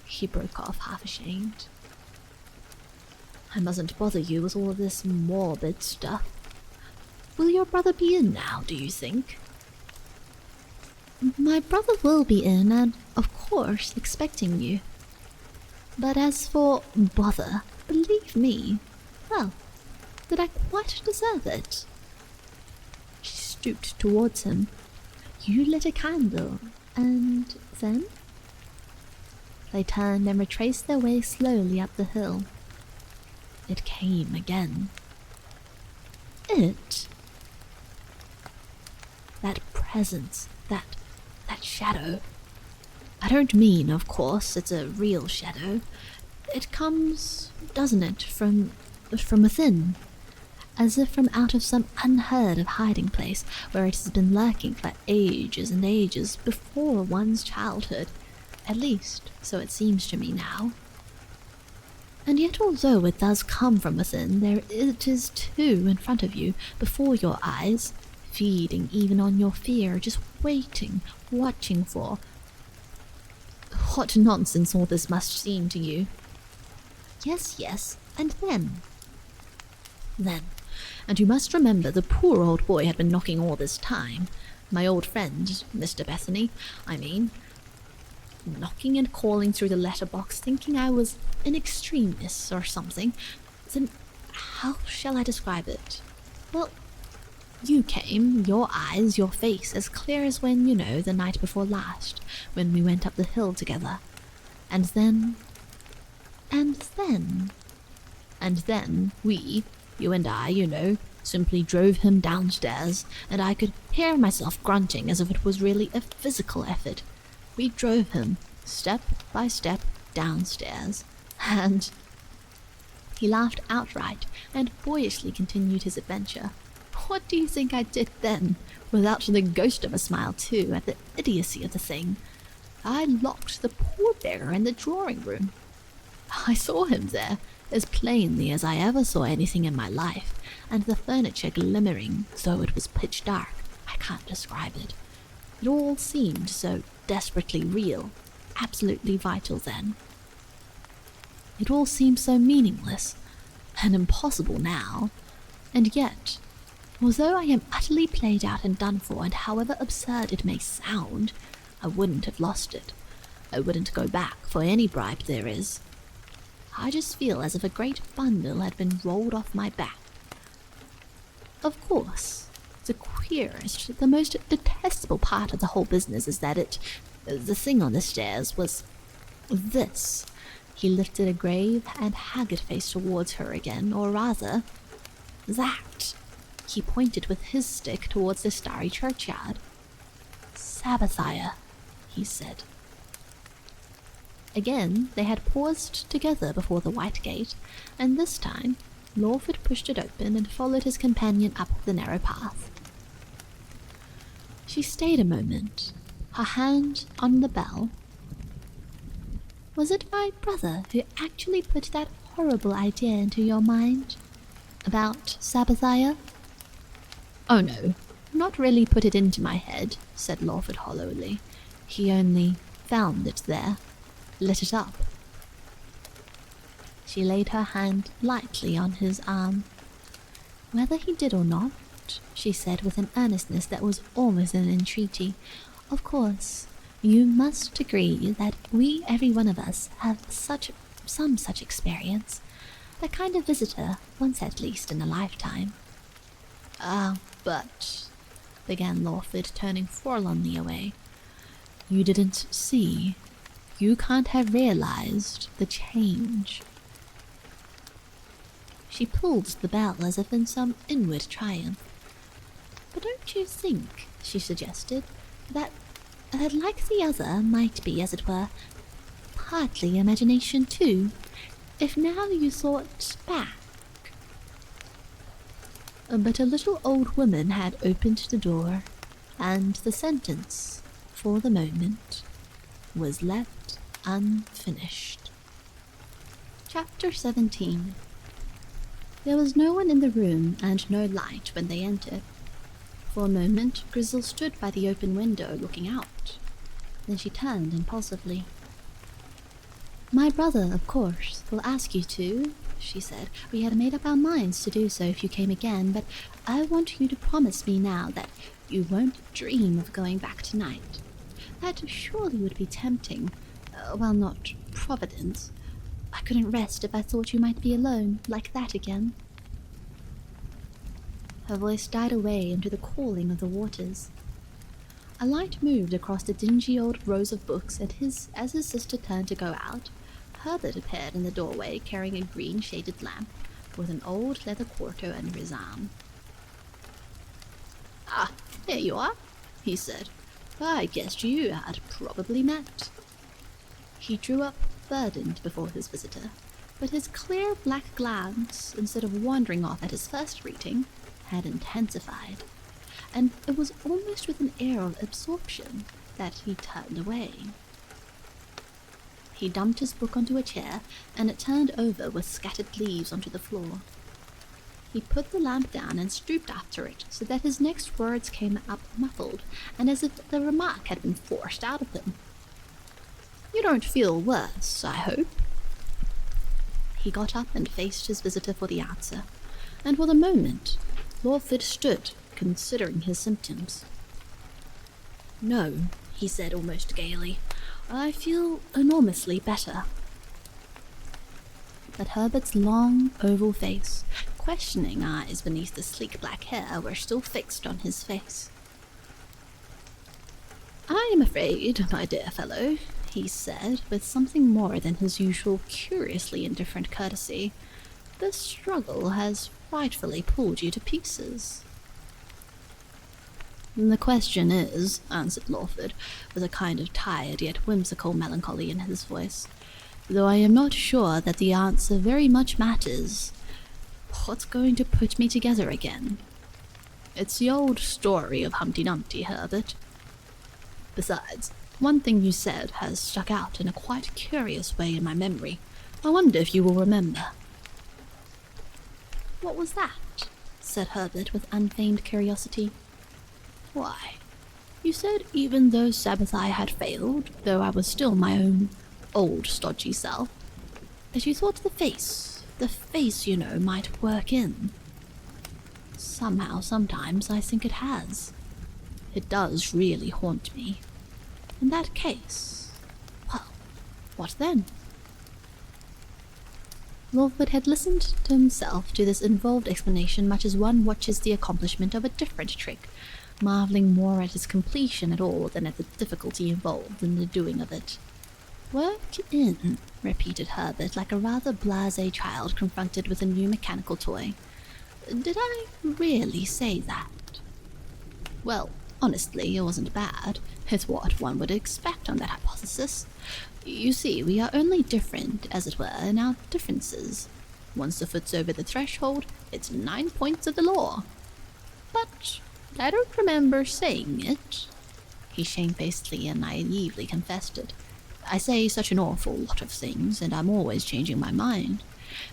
He broke off, half ashamed. I mustn't bother you with all of this morbid stuff. Will your brother be in now, do you think? My brother will be in, and, of course, expecting you. But as for bother, believe me, well, did I quite deserve it? She stooped towards him. You lit a candle, and then? They turned and retraced their way slowly up the hill. It came again. It? That presence, that shadow. I don't mean, of course, it's a real shadow. It comes, doesn't it, from within, as if from out of some unheard of hiding place where it has been lurking for ages and ages before one's childhood. At least, so it seems to me now. And yet although it does come from within, there it is too in front of you, before your eyes, feeding even on your fear, just waiting, watching for... What nonsense all this must seem to you. Yes, and then? And you must remember the poor old boy had been knocking all this time. My old friend, Mr. Bethany, I mean... knocking and calling through the letterbox, thinking I was an extremist or something. Then how shall I describe it? Well, you came, your eyes, your face, as clear as when, you know, the night before last, when we went up the hill together. And then we, you and I, you know, simply drove him downstairs, and I could hear myself grunting as if it was really a physical effort. We drove him, step by step, downstairs, and... He laughed outright, and boyishly continued his adventure. What do you think I did then, without the ghost of a smile too, at the idiocy of the thing? I locked the poor beggar in the drawing room. I saw him there, as plainly as I ever saw anything in my life, and the furniture glimmering, though it was pitch dark. I can't describe it. It all seemed so desperately real, absolutely vital then. It all seemed so meaningless, and impossible now, and yet, although I am utterly played out and done for, and however absurd it may sound, I wouldn't have lost it. I wouldn't go back for any bribe there is. I just feel as if a great bundle had been rolled off my back. Of course, the queerest, the most detestable part of the whole business is that the thing on the stairs was this. He lifted a grave and haggard face towards her again, or rather, that. He pointed with his stick towards the starry churchyard. Sabbathia, he said. Again, they had paused together before the white gate, and this time, Lawford pushed it open and followed his companion up the narrow path. She stayed a moment, her hand on the bell. Was it my brother who actually put that horrible idea into your mind? About Sabbathia? Oh not really put it into my head," said Lawford hollowly. "He only found it there, lit it up." She laid her hand lightly on his arm. "Whether he did or not," she said with an earnestness that was almost an entreaty, "of course, you must agree that we, every one of us, have some such experience. The kind of visitor, once at least in a lifetime." "Ah, but," began Lawford, turning forlornly away, "you didn't see. You can't have realized the change." She pulled the bell as if in some inward triumph. "But don't you think," she suggested, that like the other might be, as it were, partly imagination too, if now you thought back?" But a little old woman had opened the door, and the sentence, for the moment, was left unfinished. Chapter 17. There was no one in the room and no light when they entered. For a moment, Grizzle stood by the open window looking out. Then she turned impulsively. "My brother, of course, will ask you to," she said. "We had made up our minds to do so if you came again, but I want you to promise me now that you won't dream of going back tonight. That surely would be tempting. Well, not Providence. I couldn't rest if I thought you might be alone, like that again." Her voice died away into the calling of the waters. A light moved across the dingy old rows of books, and as his sister turned to go out, Herbert appeared in the doorway carrying a green-shaded lamp with an old leather quarto under his arm. "Ah, here you are," he said. "I guessed you had probably met." He drew up burdened before his visitor, but his clear black glance, instead of wandering off at his first greeting, had intensified, and it was almost with an air of absorption that he turned away. He dumped his book onto a chair, and it turned over with scattered leaves onto the floor. He put the lamp down and stooped after it, so that his next words came up muffled, and as if the remark had been forced out of him. "You don't feel worse, I hope?" He got up and faced his visitor for the answer, and for the moment, Lawford stood, considering his symptoms. "No," he said almost gaily. "I feel enormously better." But Herbert's long, oval face, questioning eyes beneath the sleek black hair were still fixed on his face. "I am afraid, my dear fellow," he said, with something more than his usual curiously indifferent courtesy, "this struggle has frightfully pulled you to pieces." "The question is," answered Lawford, with a kind of tired yet whimsical melancholy in his voice, "though I am not sure that the answer very much matters, what's going to put me together again? It's the old story of Humpty Dumpty, Herbert. Besides, one thing you said has stuck out in a quite curious way in my memory. I wonder if you will remember." "What was that?" said Herbert with unfeigned curiosity. "Why, you said even though Sabbathai had failed, though I was still my own old stodgy self, that you thought the face, you know, might work in. Somehow, sometimes, I think it has. It does really haunt me. In that case, well, what then?" Lawford had listened to himself to this involved explanation much as one watches the accomplishment of a different trick, marvelling more at its completion at all than at the difficulty involved in the doing of it. "Work in," repeated Herbert, like a rather blasé child confronted with a new mechanical toy. "Did I really say that?" "Well, honestly, it wasn't bad. It's what one would expect on that hypothesis. You see, we are only different, as it were, in our differences. Once the foot's over the threshold, it's 9 points of the law. But I don't remember saying it." He shamefacedly and naively confessed it. "I say such an awful lot of things, and I'm always changing my mind.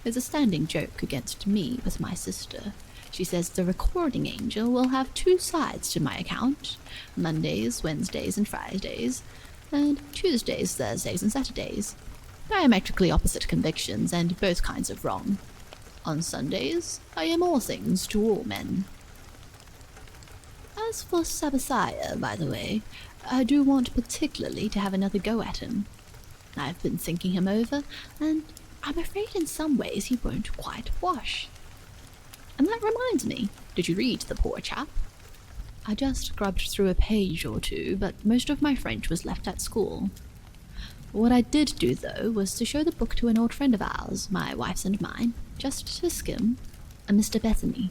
There's a standing joke against me with my sister. She says the recording angel will have 2 sides to my account, Mondays, Wednesdays, and Fridays, and Tuesdays, Thursdays, and Saturdays. Diametrically opposite convictions and both kinds of wrong. On Sundays, I am all things to all men. As for ʟɪᴏᴏ, by the way, I do want particularly to have another go at him. I've been thinking him over, and I'm afraid in some ways he won't quite wash. And that reminds me, did you read the poor chap? I just scrubbed through a page or 2, but most of my French was left at school. What I did do, though, was to show the book to an old friend of ours, my wife's and mine, just to skim, a Mr. Bethany.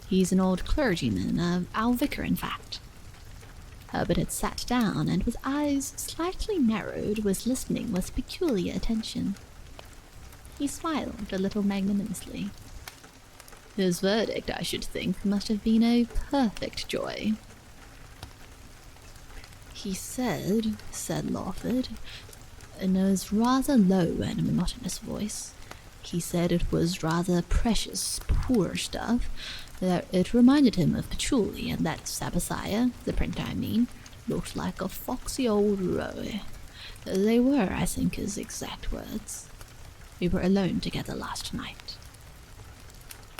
He's an old clergyman, our vicar, in fact. Herbert had sat down and, with eyes slightly narrowed, was listening with peculiar attention. He smiled a little magnanimously. His verdict, I should think, must have been a perfect joy. He said Lawford, in a rather low and monotonous voice, he said it was rather precious poor stuff, that it reminded him of patchouli, and that ʟɪᴏᴏ, the print I mean, looked like a foxy old roe. They were, I think, his exact words. We were alone together last night.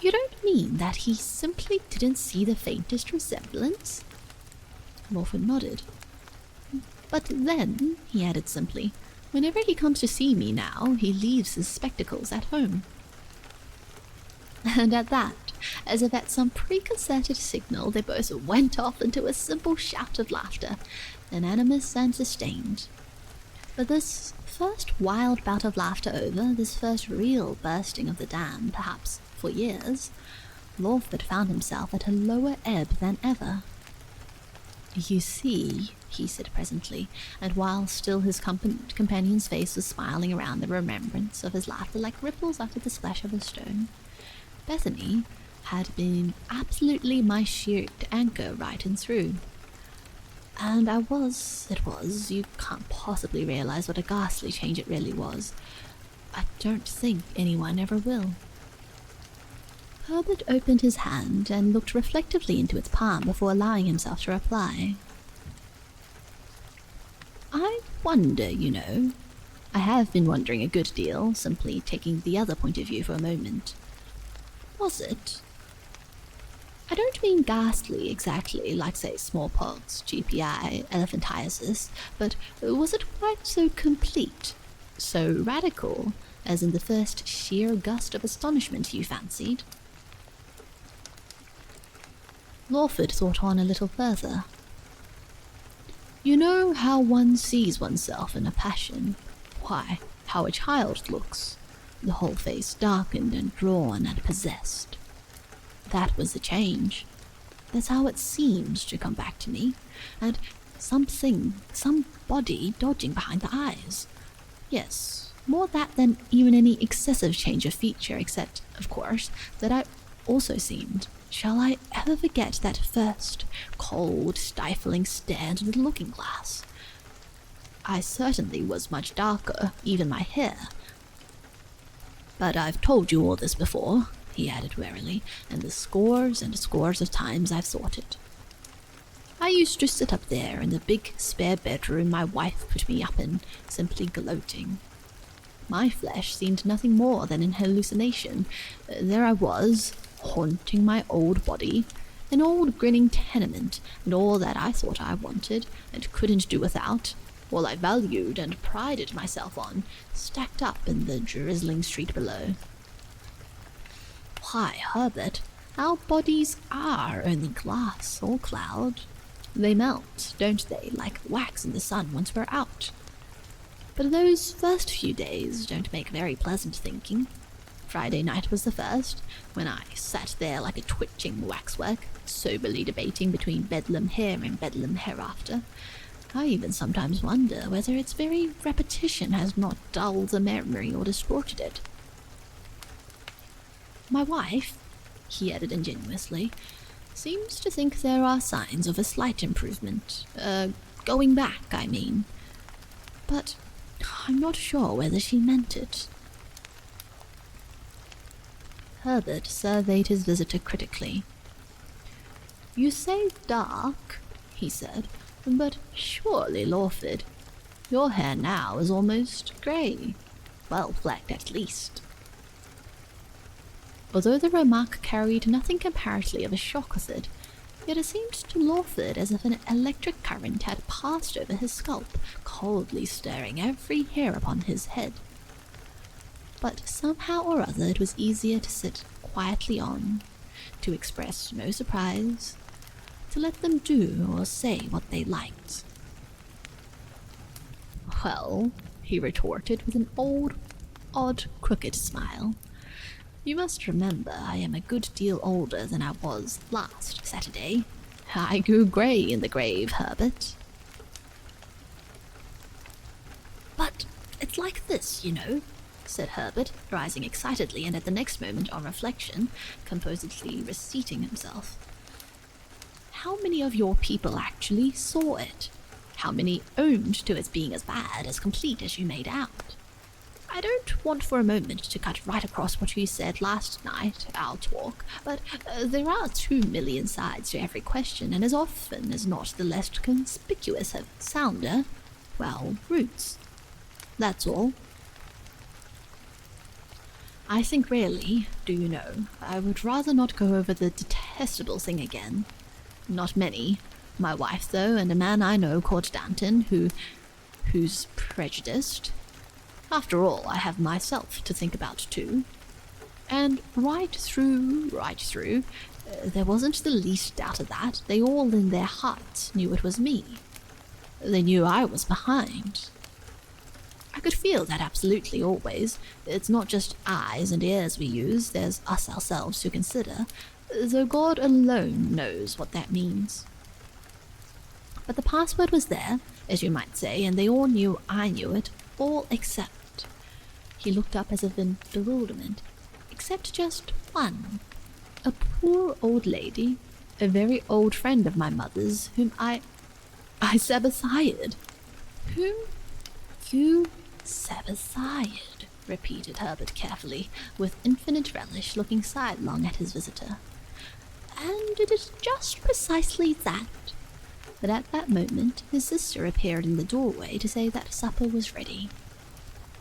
You don't mean that he simply didn't see the faintest resemblance? Lawford nodded. But then, he added simply, whenever he comes to see me now, he leaves his spectacles at home. And at that, as if at some preconcerted signal, they both went off into a simple shout of laughter, unanimous and sustained. But this first wild bout of laughter over, this first real bursting of the dam, perhaps for years, Lawford found himself at a lower ebb than ever. You see, he said presently, and while still his companion's face was smiling around the remembrance of his laughter like ripples after the splash of a stone, Bethany had been absolutely my sheared anchor right and through. And you can't possibly realize what a ghastly change it really was. I don't think anyone ever will. Herbert opened his hand and looked reflectively into its palm before allowing himself to reply. I wonder, you know. I have been wondering a good deal, simply taking the other point of view for a moment. Was it? I don't mean ghastly exactly, like, say, smallpox, GPI, elephantiasis, but was it quite so complete, so radical, as in the first sheer gust of astonishment you fancied? Lawford thought on a little further. You know how one sees oneself in a passion? Why, how a child looks, the whole face darkened and drawn and possessed. That was the change. That's how it seemed to come back to me, and somebody dodging behind the eyes. Yes, more that than even any excessive change of feature, except, of course, that I also seemed. Shall I ever forget that first cold, stifling stare into the looking-glass? I certainly was much darker, even my hair. But I've told you all this before, he added warily, and the scores and scores of times I've thought it. I used to sit up there in the big spare bedroom my wife put me up in, simply gloating. My flesh seemed nothing more than an hallucination. There I was, haunting my old body, an old grinning tenement, and all that I thought I wanted, and couldn't do without, all I valued and prided myself on, stacked up in the drizzling street below. Why, Herbert, our bodies are only glass or cloud. They melt, don't they, like wax in the sun once we're out. But those first few days don't make very pleasant thinking. Friday night was the first, when I sat there like a twitching waxwork, soberly debating between Bedlam here and Bedlam hereafter. I even sometimes wonder whether its very repetition has not dulled the memory or distorted it. My wife, he added ingenuously, seems to think there are signs of a slight improvement. Going back, I mean. But I'm not sure whether she meant it. Herbert surveyed his visitor critically. "You say dark," he said, "but surely, Lawford, your hair now is almost grey. Well flecked at least." Although the remark carried nothing comparatively of a shock with it, yet it seemed to Lawford as if an electric current had passed over his scalp, coldly stirring every hair upon his head. But somehow or other it was easier to sit quietly on, to express no surprise, to let them do or say what they liked. "Well," he retorted with an odd, crooked smile, "you must remember I am a good deal older than I was last Saturday. I grew grey in the grave, Herbert." "But it's like this, you know," said Herbert, rising excitedly and at the next moment, on reflection, composedly reseating himself. "How many of your people actually saw it? How many owned to its being as bad, as complete as you made out? I don't want for a moment to cut right across what you said last night, our talk, but there are 2 million sides to every question, and as often as not the less conspicuous have sounder, well, roots. That's all. I think really, do you know, I would rather not go over the detestable thing again. Not many. My wife, though, and a man I know called Danton, who's prejudiced. After all, I have myself to think about too. And right through, there wasn't the least doubt of that. They all in their hearts knew it was me. They knew I was behind. I could feel that absolutely always. It's not just eyes and ears we use, there's us ourselves to consider, though God alone knows what that means. But the password was there, as you might say, and they all knew I knew it, all except— he looked up as if in bewilderment. Except just one. A poor old lady, a very old friend of my mother's, whom I säbesired. Whom you säbesired, repeated Herbert carefully, with infinite relish, looking sidelong at his visitor. And it is just precisely that. But at that moment his sister appeared in the doorway to say that supper was ready.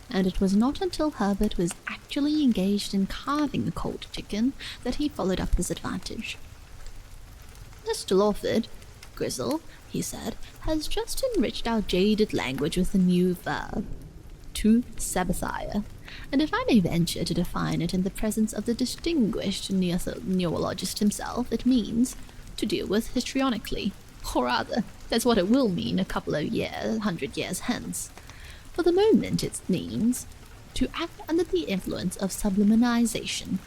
And it was not until Herbert was actually engaged in carving the cold chicken that he followed up his advantage. "Mr. Lawford, Grizzle," he said, "has just enriched our jaded language with a new verb, to säbesire, and if I may venture to define it in the presence of the distinguished neologist himself, it means to deal with histrionically, or rather, that's what it will mean a couple of 100 years hence. For the moment it means to act under the influence of subliminization,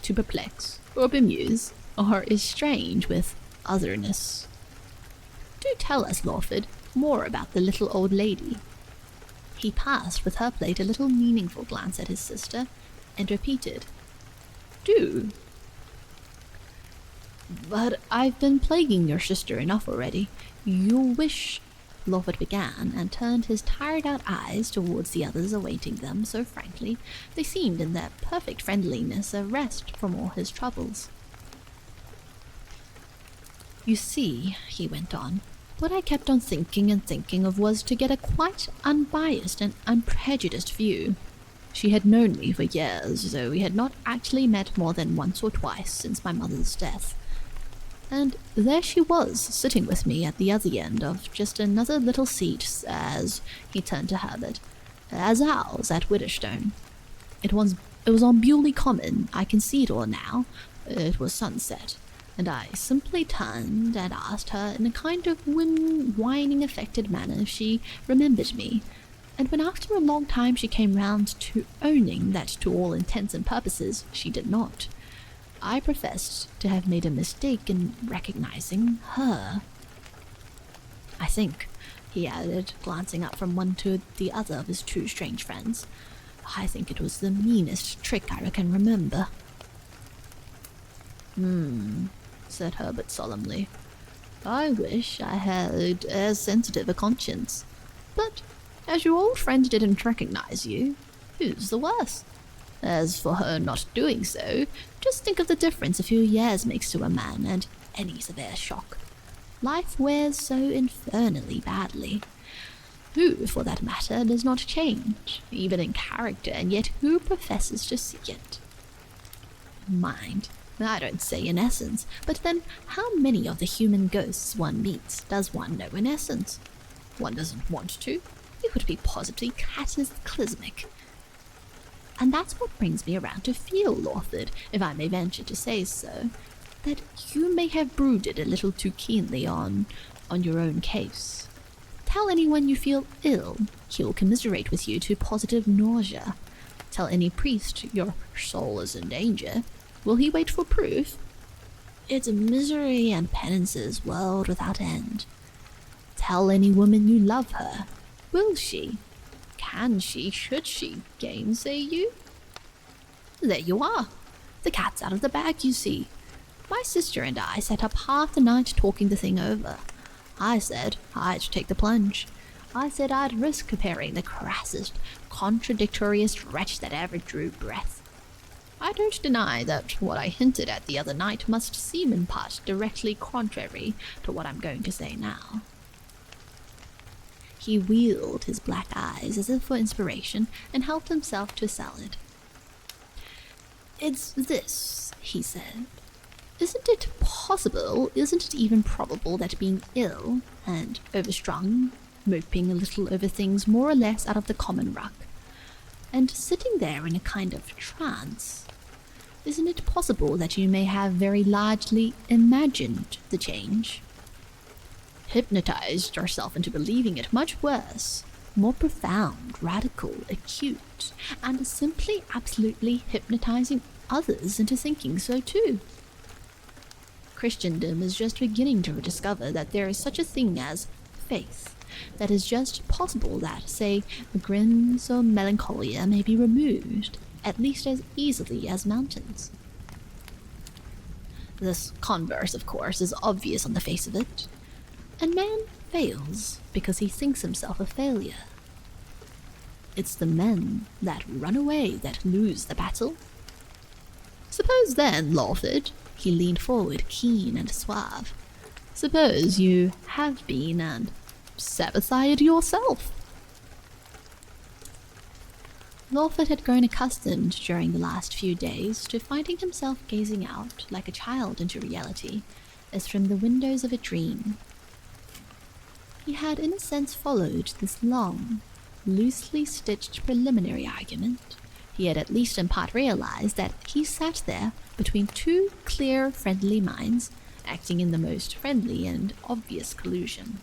to perplex, or bemuse, or estrange with otherness. Do tell us, Lawford, more about the little old lady." He passed with her plate a little meaningful glance at his sister, and repeated, "Do." "But I've been plaguing your sister enough already. You'll wish—" Lawford began, and turned his tired-out eyes towards the others awaiting them so frankly, they seemed in their perfect friendliness a rest from all his troubles. "You see," he went on, "what I kept on thinking of was to get a quite unbiased and unprejudiced view. She had known me for years, though we had not actually met more than once or twice since my mother's death. And there she was, sitting with me at the other end of just another little seat as," he turned to Herbert, "as ours at Widderstone. It was on Bewley Common, I can see it all now. It was sunset, and I simply turned and asked her in a kind of whining affected manner if she remembered me, and when after a long time she came round to owning that to all intents and purposes she did not, I professed to have made a mistake in recognizing her. I think," he added, glancing up from one to the other of his 2 strange friends, "I think it was the meanest trick I can remember." Said Herbert solemnly. "I wish I had as sensitive a conscience. But as your old friend didn't recognize you, who's the worse? As for her not doing so, Just think of the difference a few years makes to a man, and any severe shock. Life wears so infernally badly. Who, for that matter, does not change, even in character, and yet who professes to see it? Mind, I don't say in essence, but then how many of the human ghosts one meets does one know in essence? One doesn't want to. It would be positively cataclysmic. And that's what brings me around to feel, ʔɪᴏᴏᴏ, if I may venture to say so, that you may have brooded a little too keenly on your own case. Tell anyone you feel ill, he will commiserate with you to positive nausea. Tell any priest your soul is in danger, will he wait for proof? It's a misery and penances world without end. Tell any woman you love her, will she, can she, should she gainsay you? There you are. The cat's out of the bag, you see. My sister and I sat up half the night talking the thing over. I said I'd take the plunge. I said I'd risk comparing the crassest, contradictoriest wretch that ever drew breath. I don't deny that what I hinted at the other night must seem in part directly contrary to what I'm going to say now. He wheeled his black eyes as if for inspiration and helped himself to a salad. It's this, he said. Isn't it possible, isn't it even probable that being ill and overstrung, moping a little over things more or less out of the common ruck, and sitting there in a kind of trance, isn't it possible that you may have very largely imagined the change? Hypnotized yourself into believing it much worse, more profound, radical, acute, and simply absolutely hypnotizing others into thinking so too. Christendom is just beginning to discover that there is such a thing as faith, that is just possible that, say, grins or melancholia may be removed, at least as easily as mountains. This converse, of course, is obvious on the face of it. And man fails because he thinks himself a failure. It's the men that run away that lose the battle. Suppose then, ʔɪᴏᴏ, he leaned forward, keen and suave. Suppose you have been and Sabbathized yourself. ʔɪᴏᴏ had grown accustomed during the last few days to finding himself gazing out like a child into reality, as from the windows of a dream. He had in a sense followed this long, loosely stitched preliminary argument. He had at least in part realized that he sat there between two clear, friendly minds, acting in the most friendly and obvious collusion.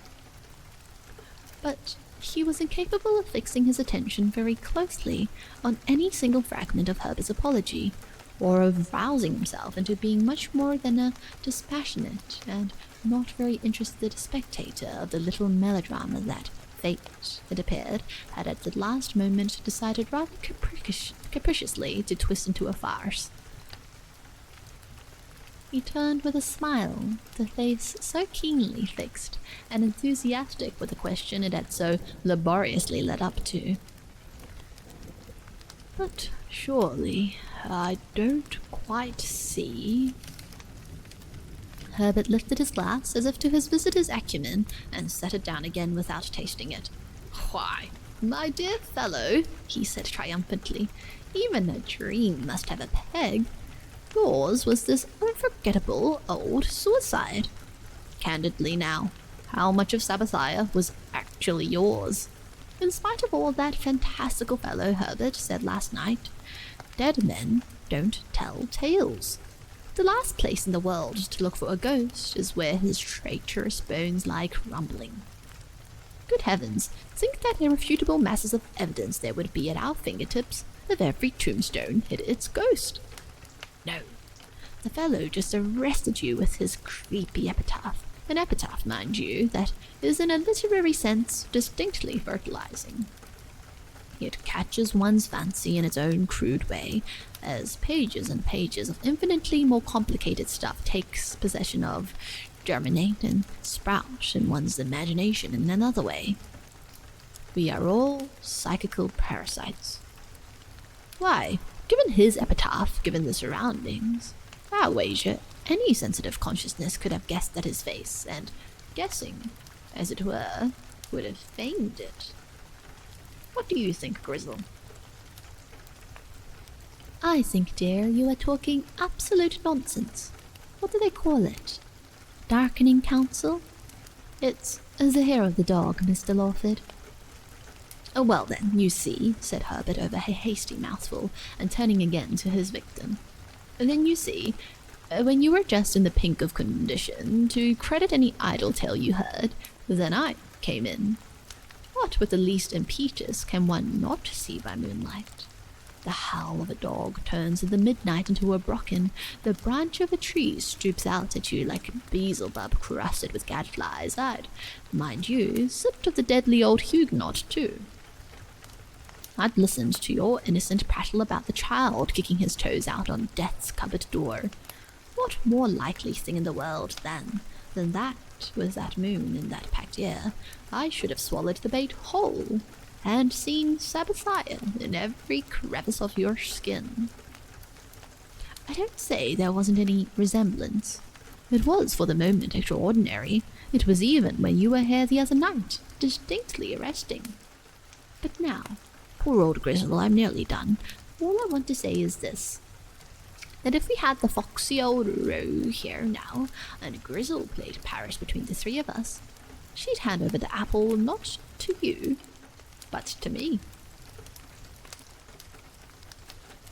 But he was incapable of fixing his attention very closely on any single fragment of Herbert's apology, or of rousing himself into being much more than a dispassionate and not very interested spectator of the little melodrama that fate, it appeared, had at the last moment decided rather capriciously to twist into a farce. He turned with a smile, the face so keenly fixed and enthusiastic with the question it had so laboriously led up to. But surely, I don't quite see. Herbert lifted his glass as if to his visitor's acumen and set it down again without tasting it. Why, my dear fellow, he said triumphantly, even a dream must have a peg. Yours was this unforgettable old suicide. Candidly now, how much of Sabbathia was actually yours? In spite of all that fantastical fellow Herbert said last night, dead men don't tell tales. The last place in the world to look for a ghost is where his traitorous bones lie crumbling. Good heavens, think that irrefutable masses of evidence there would be at our fingertips if every tombstone hid its ghost. No, the fellow just arrested you with his creepy epitaph. An epitaph, mind you, that is in a literary sense distinctly fertilizing. It catches one's fancy in its own crude way, as pages and pages of infinitely more complicated stuff takes possession of, germinate and sprout in one's imagination in another way. We are all psychical parasites. Why, Given his epitaph, given the surroundings, I wager any sensitive consciousness could have guessed at his face, and guessing, as it were, would have feigned it. What do you think, Grizzle? I think, dear, you are talking absolute nonsense. What do they call it? Darkening counsel? It's the hair of the dog, Mr. Lawford. Oh, well then, you see, said Herbert over a hasty mouthful, and turning again to his victim. Then you see, when you were just in the pink of condition to credit any idle tale you heard, then I came in. What with the least impetus can one not see by moonlight? The howl of a dog turns in the midnight into a brocken. The branch of a tree stoops out at you like a beelzebub crusted with gadflies. I'd, mind you, sipped of the deadly old Huguenot, too. I'd listened to your innocent prattle about the child kicking his toes out on death's cupboard door. What more likely thing in the world, then, than that, with that moon in that packed year, I should have swallowed the bait whole, and seen Sabbathiah in every crevice of your skin. I don't say there wasn't any resemblance. It was for the moment extraordinary. It was even when you were here the other night, distinctly arresting. But now, poor old Grizzle, I'm nearly done. All I want to say is this, that if we had the foxy old row here now, and Grizzle played Paris between the three of us, she'd hand over the apple not to you, but to me.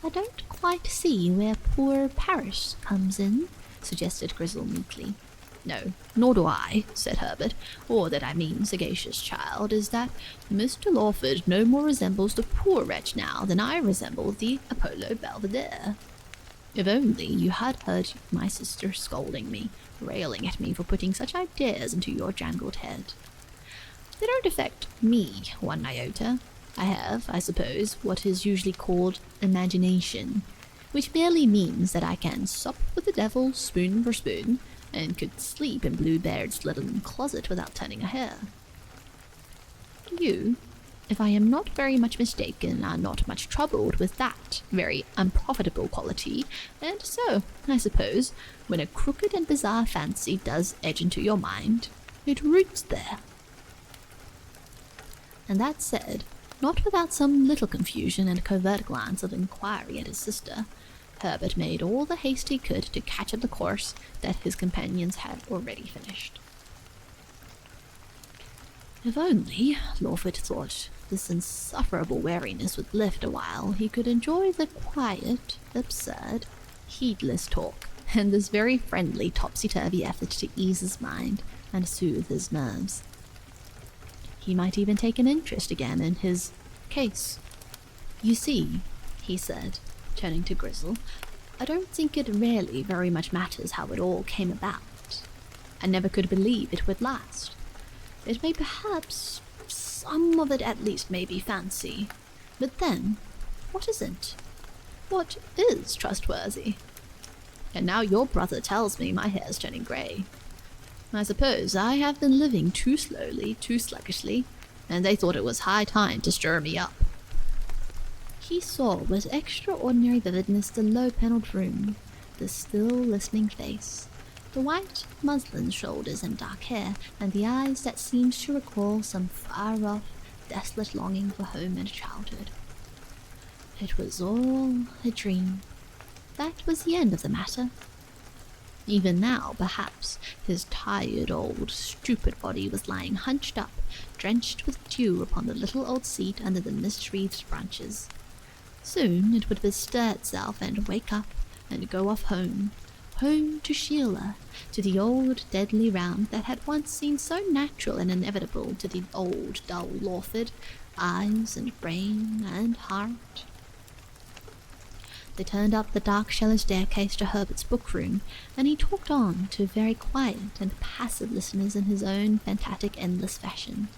I don't quite see where poor Paris comes in, suggested Grizzle meekly. No, nor do I, said Herbert. All that I mean, sagacious child, is that Mr. Lawford no more resembles the poor wretch now than I resemble the Apollo Belvedere. If only you had heard my sister scolding me, railing at me for putting such ideas into your jangled head. They don't affect me one iota. I have, I suppose, what is usually called imagination, which merely means that I can sup with the devil spoon for spoon, and could sleep in Bluebeard's little closet without turning a hair. You, if I am not very much mistaken, are not much troubled with that very unprofitable quality, and so, I suppose, when a crooked and bizarre fancy does edge into your mind, it roots there. And that said, not without some little confusion and covert glance of inquiry at his sister, Herbert made all the haste he could to catch up the course that his companions had already finished. If only, Lawford thought, this insufferable weariness would lift a while, he could enjoy the quiet, absurd, heedless talk, and this very friendly topsy-turvy effort to ease his mind and soothe his nerves. He might even take an interest again in his case. You see, he said, turning to Grizzle, I don't think it really very much matters how it all came about. I never could believe it would last. It may perhaps, some of it at least may be fancy, but then, what isn't? What is trustworthy? And now your brother tells me my hair's turning grey. I suppose I have been living too slowly, too sluggishly, and they thought it was high time to stir me up. He saw with extraordinary vividness the low-panelled room, the still listening face, the white muslin shoulders and dark hair, and the eyes that seemed to recall some far-off, desolate longing for home and childhood. It was all a dream. That was the end of the matter. Even now, perhaps, his tired old, stupid body was lying hunched up, drenched with dew upon the little old seat under the mist-wreathed branches. Soon it would bestir itself and wake up and go off home, home to Sheila, to the old deadly round that had once seemed so natural and inevitable to the old dull Lawford, eyes and brain and heart. They turned up the dark shallow staircase to Herbert's book-room, and he talked on to very quiet and passive listeners in his own fantastic endless fashion.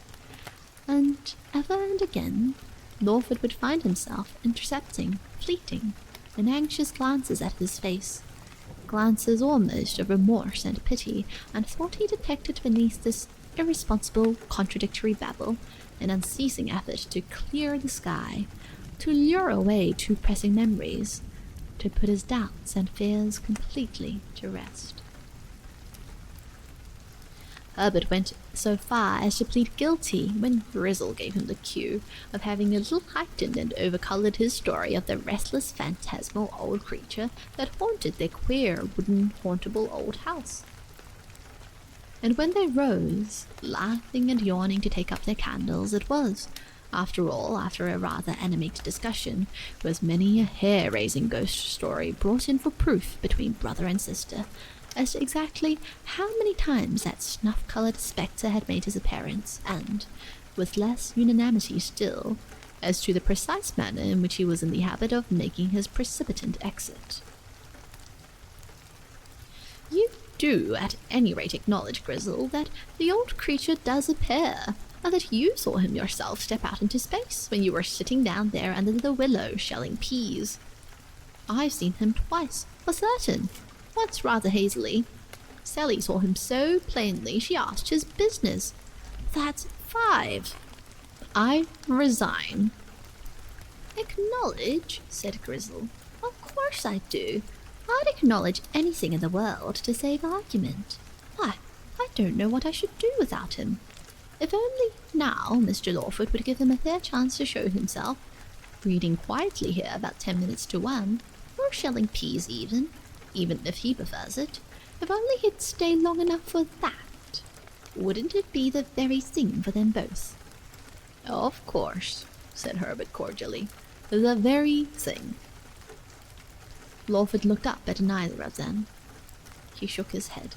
And ever and again, Lawford would find himself intercepting, fleeting, and anxious glances at his face, glances almost of remorse and pity, and thought he detected beneath this irresponsible, contradictory babble an unceasing effort to clear the sky, to lure away too pressing memories, to put his doubts and fears completely to rest. Herbert went so far as to plead guilty when Grizzle gave him the cue of having a little heightened and overcoloured his story of the restless, phantasmal old creature that haunted their queer, wooden, hauntable old house. And when they rose, laughing and yawning to take up their candles, it was, after all, after a rather animated discussion, was many a hair-raising ghost story brought in for proof between brother and sister, as to exactly how many times that snuff-coloured spectre had made his appearance, and, with less unanimity still, as to the precise manner in which he was in the habit of making his precipitant exit. "You do at any rate acknowledge, Grizzle, that the old creature does appear, and that you saw him yourself step out into space when you were sitting down there under the willow shelling peas." "I've seen him twice, for certain. Once rather hazily. Sally saw him so plainly she asked his business. That's 5. I resign." "Acknowledge?" said Grizzle. "Of course I do. I'd acknowledge anything in the world to save argument. Why, I don't know what I should do without him. If only now Mr. Lawford would give him a fair chance to show himself, reading quietly here about 10 minutes to 1, or shelling peas even if he prefers it. If only he'd stay long enough for that. Wouldn't it be the very thing for them both?" "Of course," said Herbert cordially. "The very thing." Lawford looked up at neither of them. He shook his head.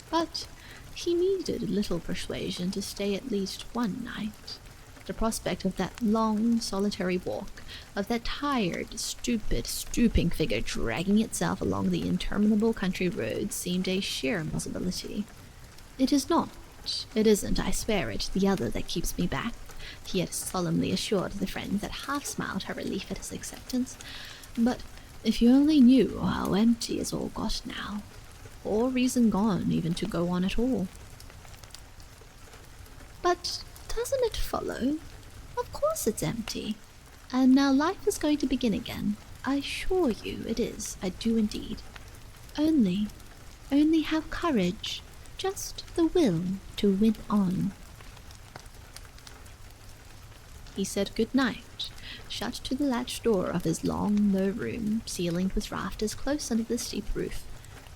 But he needed little persuasion to stay at least one night. The prospect of that long, solitary walk, of that tired, stupid, stooping figure dragging itself along the interminable country road seemed a sheer impossibility. "It isn't, I swear it, the other that keeps me back," he had solemnly assured the friend that half smiled her relief at his acceptance. "But if you only knew how empty it's all got now. All reason gone even to go on at all." "But doesn't it follow? Of course it's empty. And now life is going to begin again. I assure you it is. I do indeed. Only have courage. Just the will to win on." He said good night, shut to the latch door of his long, low room, ceilinged with rafters close under the steep roof,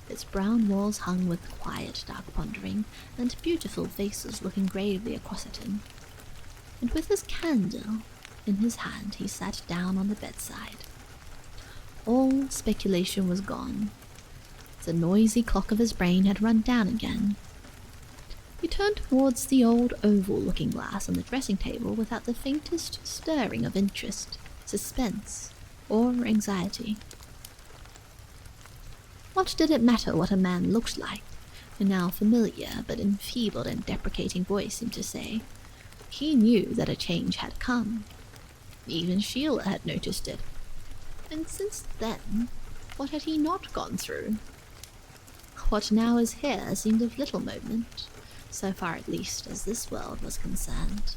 its brown walls hung with quiet, dark pondering, and beautiful faces looking gravely across at him. And with his candle in his hand, he sat down on the bedside. All speculation was gone. The noisy clock of his brain had run down again. He turned towards the old oval looking-glass on the dressing-table without the faintest stirring of interest, suspense, or anxiety. What did it matter what a man looked like? A now familiar but enfeebled and deprecating voice seemed to say. He knew that a change had come. Even Sheila had noticed it. And since then, what had he not gone through? What now is here seemed of little moment, so far at least as this world was concerned.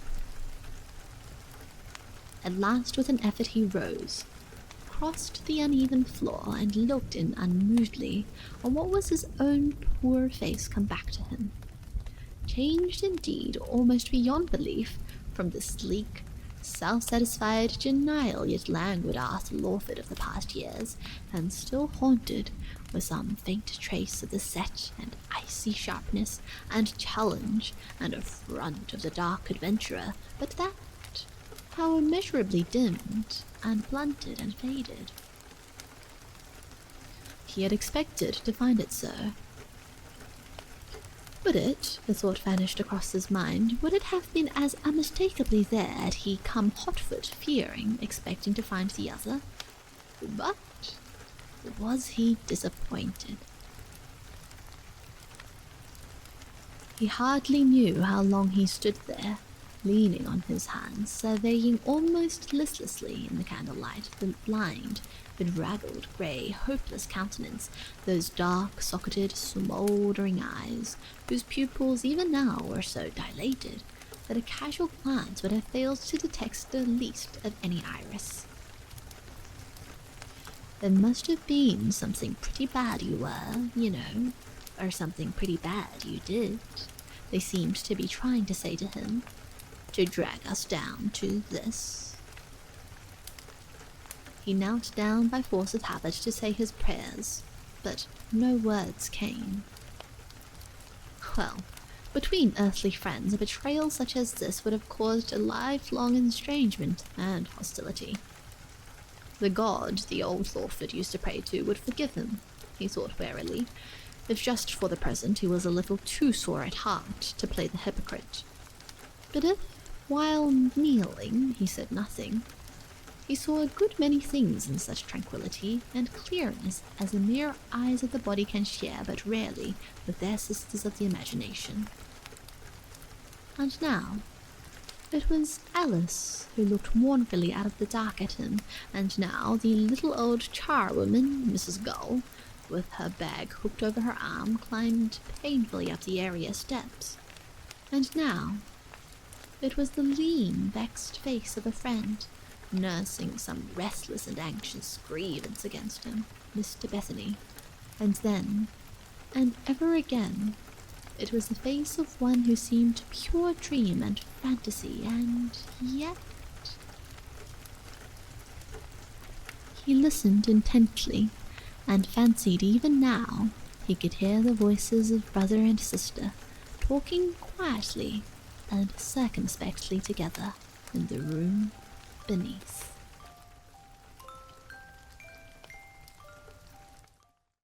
At last, with an effort, he rose, crossed the uneven floor, and looked in unmovedly on what was his own poor face come back to him. Changed indeed, almost beyond belief, from the sleek, self-satisfied, genial yet languid Arthur Lawford of the past years, and still haunted with some faint trace of the set and icy sharpness and challenge and affront of the dark adventurer, but that, how immeasurably dimmed and blunted and faded. He had expected to find it so. Would it, the thought vanished across his mind, would it have been as unmistakably there had he come hotfoot, fearing, expecting to find the other? But was he disappointed? He hardly knew how long he stood there, leaning on his hands, surveying almost listlessly in the candlelight the blind, bedraggled, grey, hopeless countenance, those dark, socketed, smouldering eyes, whose pupils even now were so dilated, that a casual glance would have failed to detect the least of any iris. There must have been something pretty bad you were, you know, or something pretty bad you did, they seemed to be trying to say to him, to drag us down to this. He knelt down by force of habit to say his prayers, but no words came. Well, between earthly friends, a betrayal such as this would have caused a lifelong estrangement and hostility. The god the old Thorford used to pray to would forgive him, he thought warily, if just for the present he was a little too sore at heart to play the hypocrite. But if, while kneeling, he said nothing, he saw a good many things in such tranquillity and clearness as the mere eyes of the body can share but rarely with their sisters of the imagination. And now, it was Alice who looked mournfully out of the dark at him, and now the little old charwoman, Mrs. Gull, with her bag hooked over her arm, climbed painfully up the area steps. And now, it was the lean, vexed face of a friend, nursing some restless and anxious grievance against him, Mr. Bethany. And then, and ever again, it was the face of one who seemed pure dream and fantasy, and yet... He listened intently, and fancied even now he could hear the voices of brother and sister talking quietly and circumspectly together in the room beneath.